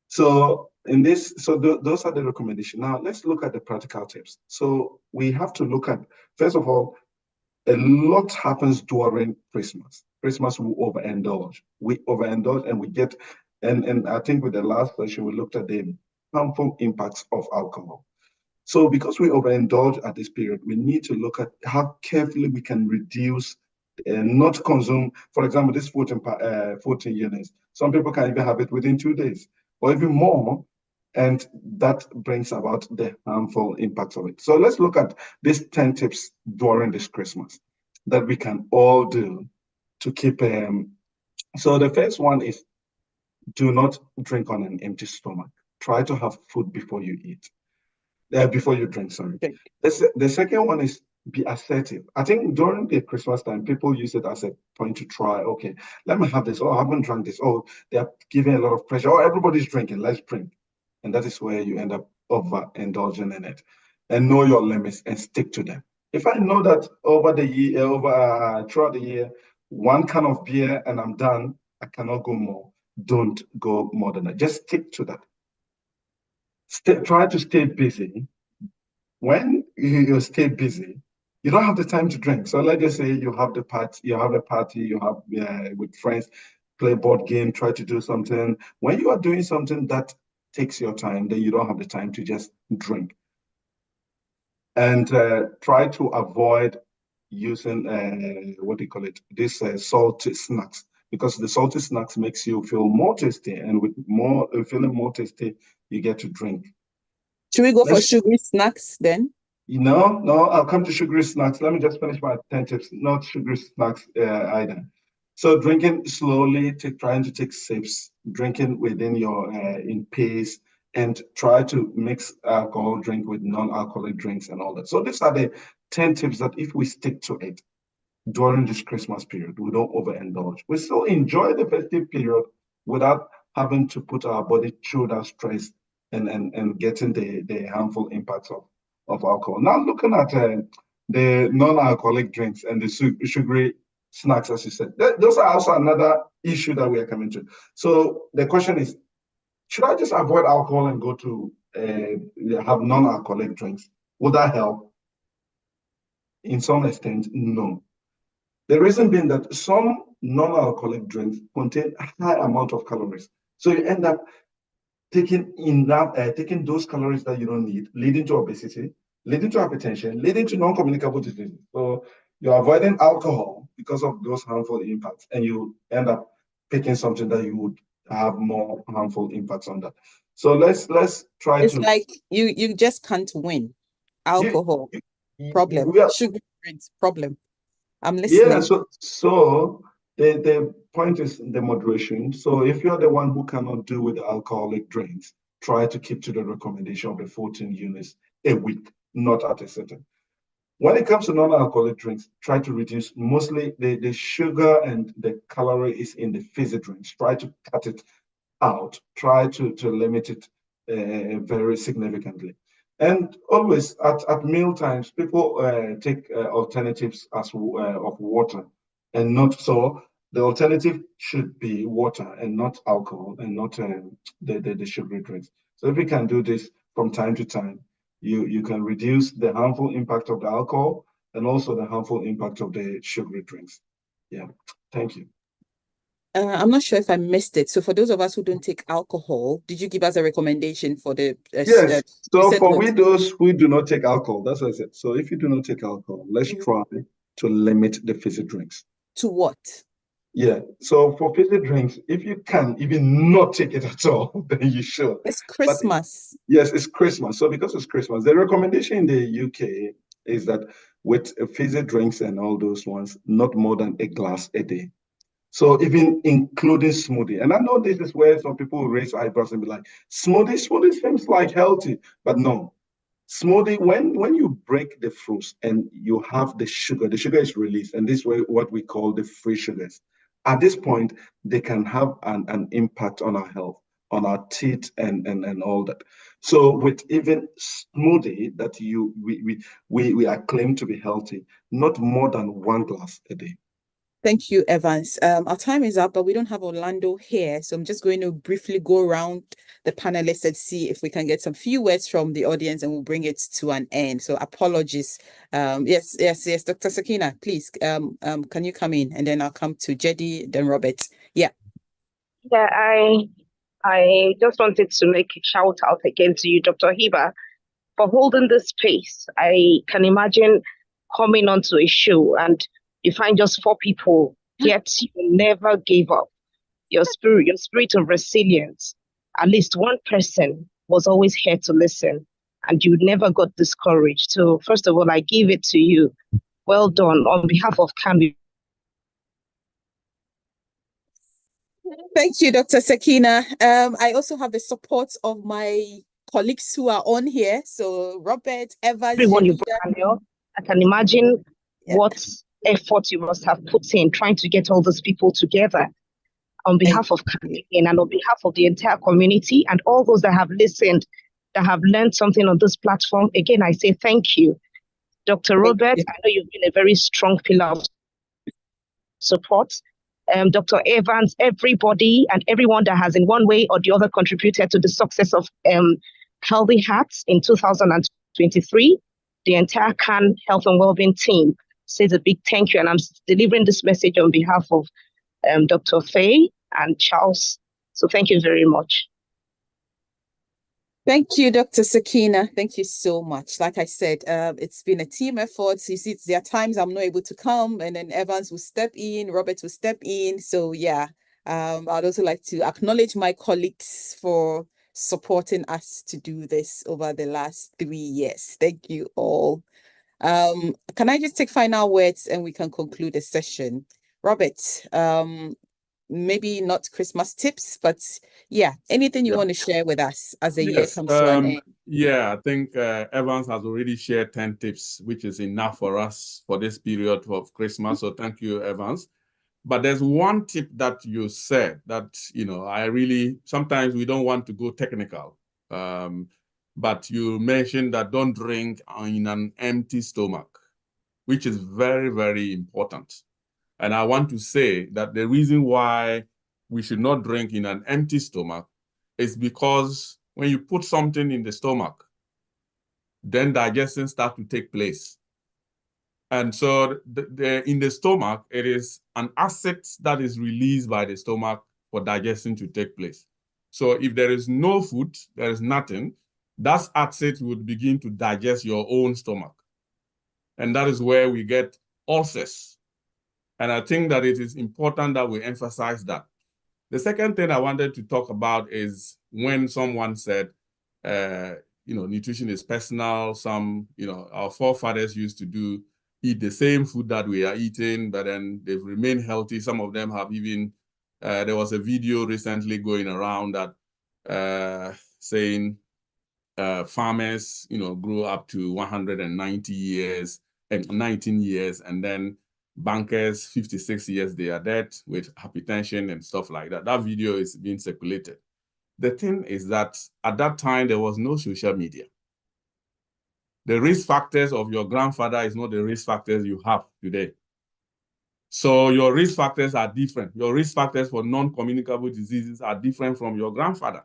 So those are the recommendations. Now let's look at the practical tips. So we have to look at, first of all, a lot happens during Christmas. Christmas we overindulge. We overindulge and we get, and I think with the last session we looked at the harmful impacts of alcohol. So because we overindulge at this period, we need to look at how carefully we can reduce and not consume, for example, this 14 units. Some people can even have it within 2 days or even more, and that brings about the harmful impacts of it. So let's look at these 10 tips during this Christmas that we can all do to keep. So the first one is do not drink on an empty stomach. Try to have food before you eat. Before you drink, sorry. Okay. The second one is be assertive. I think during the Christmas time, people use it as a point to try. Okay, let me have this. Oh, I haven't drunk this. Oh, they are giving a lot of pressure. Oh, everybody's drinking. Let's drink. And that is where you end up overindulging in it. And know your limits and stick to them. If I know that throughout the year, one can of beer and I'm done, I cannot go more. Don't go more than that. Just stick to that. Try to stay busy. When you stay busy, you don't have the time to drink. So let's just say you have a party, with friends, play board game, try to do something. When you are doing something that takes your time, then you don't have the time to just drink. And try to avoid using these salty snacks, because the salty snacks makes you feel more tasty, and with feeling more tasty, you get to drink. Should we go for sugary snacks then? No, I'll come to sugary snacks. Let me just finish my 10 tips. Not sugary snacks either. So drinking slowly, trying to take sips, drinking within your in pace, and try to mix alcohol drink with non-alcoholic drinks and all that. So these are the 10 tips that if we stick to it during this Christmas period, we don't overindulge. We still enjoy the festive period without having to put our body through that stress and getting the harmful impacts of alcohol. Now looking at the non-alcoholic drinks and the sugary snacks, as you said, those are also another issue that we are coming to. So the question is, should I just avoid alcohol and go to have non-alcoholic drinks? Would that help? In some extent, no. The reason being that some non-alcoholic drinks contain a high amount of calories. So you end up taking those calories that you don't need, leading to obesity, leading to hypertension, leading to non-communicable diseases. So you're avoiding alcohol because of those harmful impacts, and you end up picking something that you would have more harmful impacts on that. So let's try It's to. like you just can't win. Alcohol problem, sugar drinks problem. I'm listening. Yeah, so the point is the moderation. So if you're the one who cannot do with the alcoholic drinks, try to keep to the recommendation of the 14 units a week, not at a certain. When it comes to non-alcoholic drinks, try to reduce mostly the sugar and the calorie is in the fizzy drinks. Try to cut it out. Try to limit it very significantly. And always at meal times, people take alternatives of water, and not so. The alternative should be water and not alcohol and not the sugary drinks. So if we can do this from time to time, you can reduce the harmful impact of the alcohol and also the harmful impact of the sugary drinks. Yeah, thank you. I'm not sure if I missed it. So for those of us who don't take alcohol, did you give us a recommendation for the yes. So for those who do not take alcohol, that's what I said. So if you do not take alcohol, let's try to limit the fizzy drinks. To what? Yeah. So for fizzy drinks, if you can even not take it at all, then you should. It's Christmas. But, yes, it's Christmas. So because it's Christmas, the recommendation in the UK is that with fizzy drinks and all those ones, not more than a glass a day. So even including smoothie. And I know this is where some people will raise eyebrows and be like, smoothie seems like healthy, but no. Smoothie, when you break the fruits and you have the sugar is released, and this way what we call the free sugars. At this point, they can have an impact on our health, on our teeth and all that. So with even smoothie that we are claimed to be healthy, not more than 1 glass a day. Thank you, Evans. Our time is up, but we don't have Orlando here. So I'm just going to briefly go around the panelists and see if we can get some few words from the audience, and we'll bring it to an end. So apologies. Yes, Dr. Sakina, please, can you come in? And then I'll come to Jedi, then Robert. Yeah. Yeah, I just wanted to make a shout out again to you, Dr. Hibbah, for holding this space. I can imagine coming onto a show and you find just 4 people, yet you never gave up. Your spirit of resilience. At least one person was always here to listen, and you never got discouraged. So first of all, I give it to you. Well done on behalf of Cambi. Thank you, Dr. Sakina. I also have the support of my colleagues who are on here. So Robert, Evans, everyone you brought, I can imagine what effort you must have put in trying to get all those people together on behalf of Cambi and on behalf of the entire community and all those that have listened, that have learned something on this platform. Again, I say thank you. Dr. Robert, I know you've been a very strong pillar of support. Dr. Evans, everybody and everyone that has in one way or the other contributed to the success of Healthy Hearts in 2023. The entire CAN Health and Wellbeing team says a big thank you, and I'm delivering this message on behalf of Dr. Faye and Charles. So thank you very much. Thank you, Dr. Sakina. Thank you so much. Like I said, it's been a team effort. You see, there are times I'm not able to come, and then Evans will step in, Robert will step in. So yeah, I'd also like to acknowledge my colleagues for supporting us to do this over the last 3 years. Thank you all. Can I just take final words and we can conclude the session? Robert, maybe not Christmas tips, but yeah, anything you want to share with us as the year comes to an end? Yeah, I think Evans has already shared 10 tips, which is enough for us for this period of Christmas. So thank you, Evans. But there's one tip that you said that, sometimes we don't want to go technical. But you mentioned that don't drink in an empty stomach, which is very, very important. And I want to say that the reason why we should not drink in an empty stomach is because when you put something in the stomach, then digestion starts to take place. And so in the stomach, it is an acid that is released by the stomach for digestion to take place. So if there is no food, there is nothing, that acid would begin to digest your own stomach. And that is where we get ulcers. And I think that it is important that we emphasize that. The second thing I wanted to talk about is when someone said, nutrition is personal. Some, our forefathers used to eat the same food that we are eating, but then they've remained healthy. Some of them have even, there was a video recently going around that saying farmers, grew up to 190 years and 19 years, and then bankers, 56 years, they are dead with hypertension and stuff like that. That video is being circulated. The thing is that at that time, there was no social media. The risk factors of your grandfather is not the risk factors you have today. So your risk factors are different. Your risk factors for non-communicable diseases are different from your grandfather.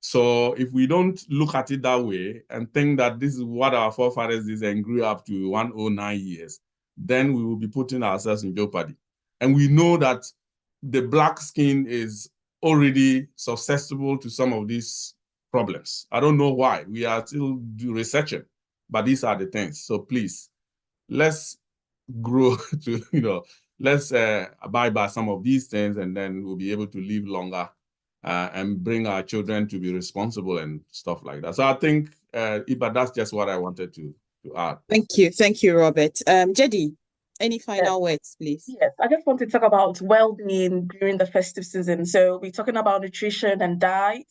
So if we don't look at it that way and think that this is what our forefathers did and grew up to 109 years, then we will be putting ourselves in jeopardy. And we know that the black skin is already susceptible to some of these problems. I don't know why. We are still researching, but these are the things. So please, let's grow to, let's abide by some of these things, and then we'll be able to live longer and bring our children to be responsible and stuff like that. So I think, Hibbah, that's just what I wanted to add. Thank you, Robert. Jedi, any final words, please? Yes, I just want to talk about well-being during the festive season. So we're talking about nutrition and diet.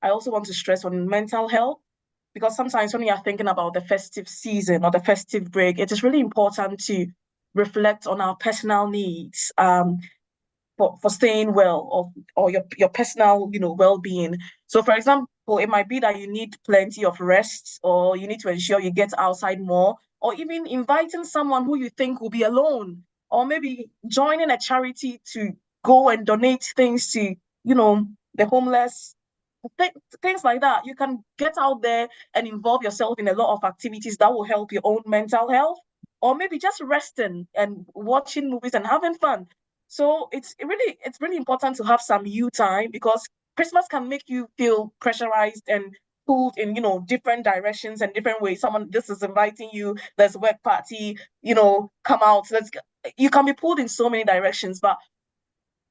I also want to stress on mental health, because sometimes when you are thinking about the festive season or the festive break, it is really important to reflect on our personal needs for staying well, or your personal, well-being. So for example, it might be that you need plenty of rest, or you need to ensure you get outside more, or even inviting someone who you think will be alone, or maybe joining a charity to go and donate things to, the homeless, things like that. You can get out there and involve yourself in a lot of activities that will help your own mental health, or maybe just resting and watching movies and having fun. So it's really important to have some you time, because Christmas can make you feel pressurized and pulled in, different directions and different ways. This is inviting you, there's a work party, come out. You can be pulled in so many directions, but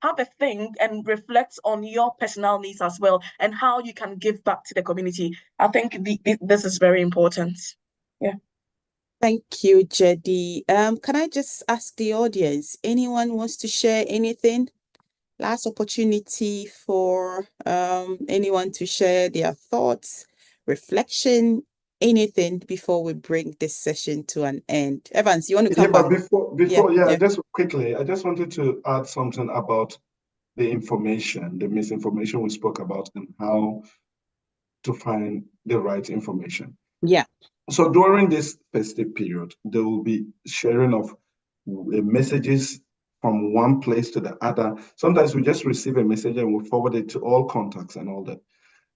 have a think and reflect on your personal needs as well, and how you can give back to the community. I think this is very important. Yeah. Thank you, Jedi. Can I just ask the audience, anyone wants to share anything? Last opportunity for anyone to share their thoughts, reflection, anything before we bring this session to an end. Evans, you want to come back? But just quickly, I just wanted to add something about the misinformation we spoke about, and how to find the right information. Yeah. So during this festive period, there will be sharing of messages from one place to the other. Sometimes we just receive a message and we forward it to all contacts and all that.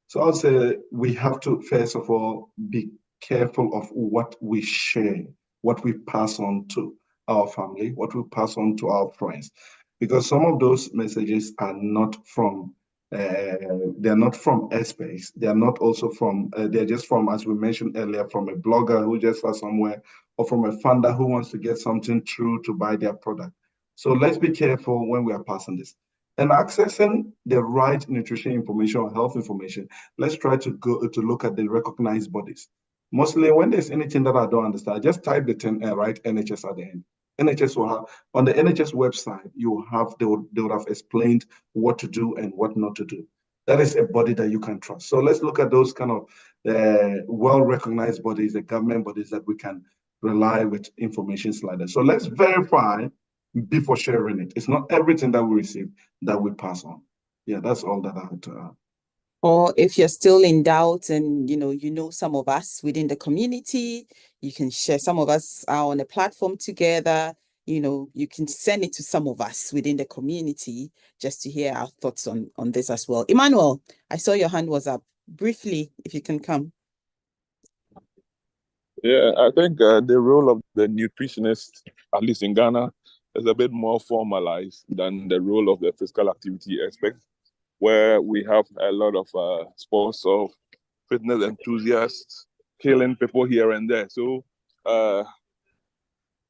So I'll say we have to, first of all, be careful of what we share, what we pass on to our family, what we pass on to our friends, because some of those messages are not from they're not from experts. They're not also from, they're just from, as we mentioned earlier, from a blogger who just saw somewhere, or from a funder who wants to get something through to buy their product. So let's be careful when we are passing this. And accessing the right nutrition information or health information, let's try to go to look at the recognized bodies. Mostly when there's anything that I don't understand, just type the right NHS at the end. NHS will have, on the NHS website, they would have explained what to do and what not to do. That is a body that you can trust. So let's look at those kind of well-recognized bodies, the government bodies that we can rely with information like that. So let's verify before sharing it. It's not everything that we receive that we pass on. Yeah, that's all that I had to add. Or if you're still in doubt and you know some of us within the community, you can share. Some of us are on a platform together. You can send it to some of us within the community just to hear our thoughts on this as well. Emmanuel, I saw your hand was up. Briefly, if you can come. Yeah, I think the role of the nutritionist, at least in Ghana, is a bit more formalized than the role of the physical activity expert, where we have a lot of sports of fitness enthusiasts killing people here and there. So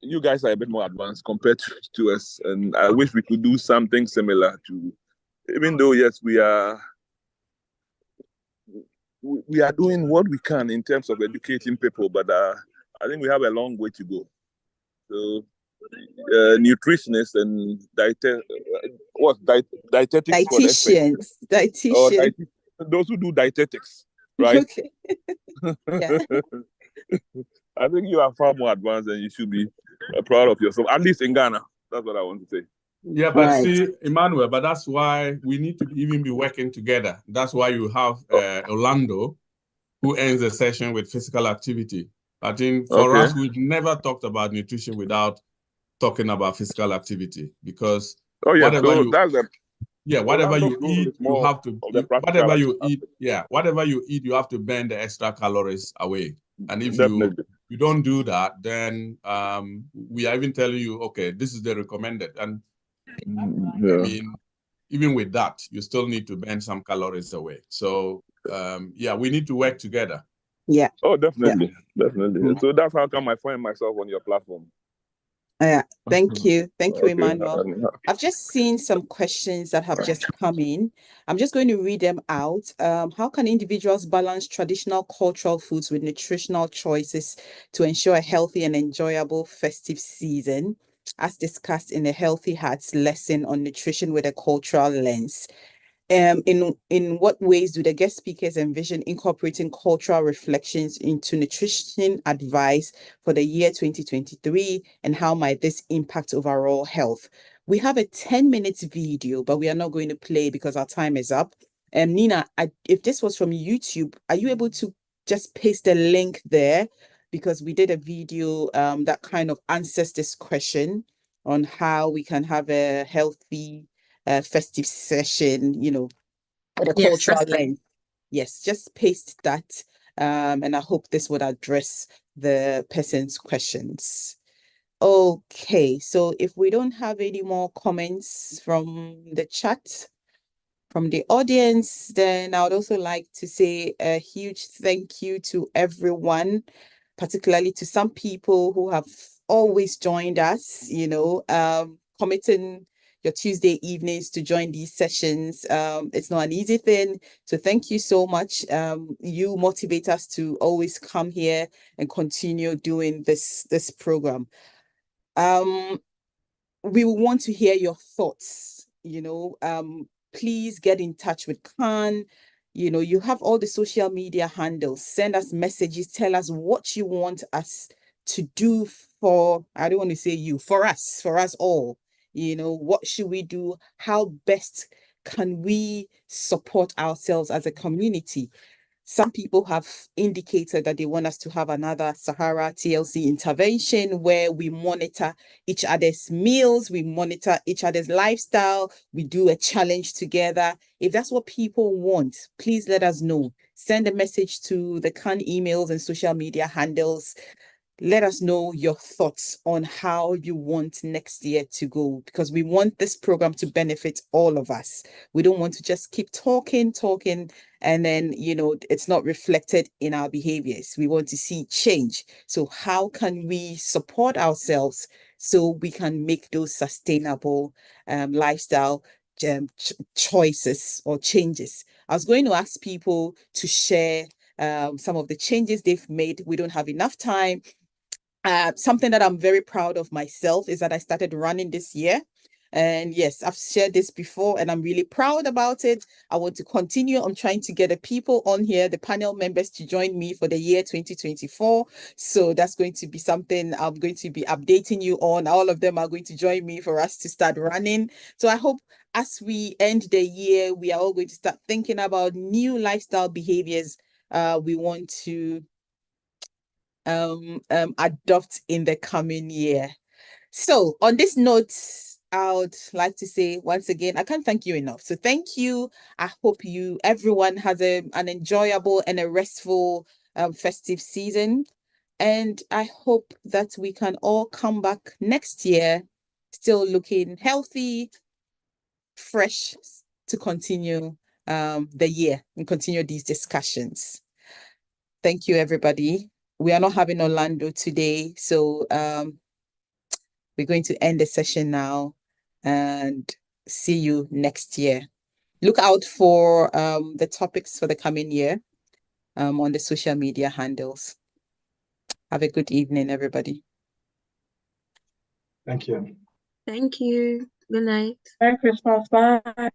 you guys are a bit more advanced compared to us, and I wish we could do something similar to, even though, yes, we are doing what we can in terms of educating people, but I think we have a long way to go. So nutritionists and dietetics Dietitians. Those who do dietetics, right? Okay. Yeah. I think you are far more advanced and you should be proud of yourself, at least in Ghana. That's what I want to say. Yeah, but see, Emmanuel, but that's why we need to even be working together. That's why you have Orlando, who ends the session with physical activity. I think for us, we've never talked about nutrition whatever activity, because whatever you eat, you have to, whatever you eat, you have to burn the extra calories away. And if you don't do that, then we are even telling you, okay, this is the recommended. And I mean, even with that, you still need to burn some calories away. So we need to work together. Yeah. Oh, definitely. Yeah. Definitely. So that's how come I find myself on your platform. Yeah, thank you. Thank you, Emmanuel. I've just seen some questions that have just come in. I'm just going to read them out. How can individuals balance traditional cultural foods with nutritional choices to ensure a healthy and enjoyable festive season, as discussed in the Healthy Hearts lesson on nutrition with a cultural lens? In what ways do the guest speakers envision incorporating cultural reflections into nutrition advice for the year 2023, and how might this impact overall health? We have a 10-minute video, but we are not going to play because our time is up. Nina, if this was from YouTube, are you able to just paste the link there? Because we did a video that kind of answers this question on how we can have a healthy festive session, with a cultural lens. Yes, just paste that. And I hope this would address the person's questions. Okay, so if we don't have any more comments from the chat, from the audience, then I would also like to say a huge thank you to everyone, particularly to some people who have always joined us, committing your Tuesday evenings to join these sessions. It's not an easy thing. So thank you so much. You motivate us to always come here and continue doing this program. We want to hear your thoughts. Please get in touch with Khan. You have all the social media handles. Send us messages. Tell us what you want us to do for, I don't want to say you, for us all. What should we do? How best can we support ourselves as a community? Some people have indicated that they want us to have another Sahara TLC intervention where we monitor each other's meals, we monitor each other's lifestyle, we do a challenge together. If that's what people want, please let us know. Send a message to the Khan emails and social media handles. Let us know your thoughts on how you want next year to go, because we want this program to benefit all of us. We don't want to just keep talking, and then, it's not reflected in our behaviors. We want to see change. So how can we support ourselves so we can make those sustainable lifestyle choices or changes? I was going to ask people to share some of the changes they've made. We don't have enough time. Something that I'm very proud of myself is that I started running this year. And yes, I've shared this before and I'm really proud about it. I want to continue. I'm trying to get the people on here, the panel members, to join me for the year 2024. So that's going to be something I'm going to be updating you on. All of them are going to join me for us to start running. So I hope as we end the year, we are all going to start thinking about new lifestyle behaviors we want to adopt in the coming year. So on this note, I would like to say once again, I can't thank you enough. So thank you. I hope everyone has an enjoyable and a restful festive season. And I hope that we can all come back next year still looking healthy, fresh, to continue the year and continue these discussions. Thank you, everybody. We are not having Orlando today, so we're going to end the session now and see you next year. Look out for the topics for the coming year on the social media handles. Have a good evening, everybody. Thank you. Thank you. Good night. Merry Christmas. Bye.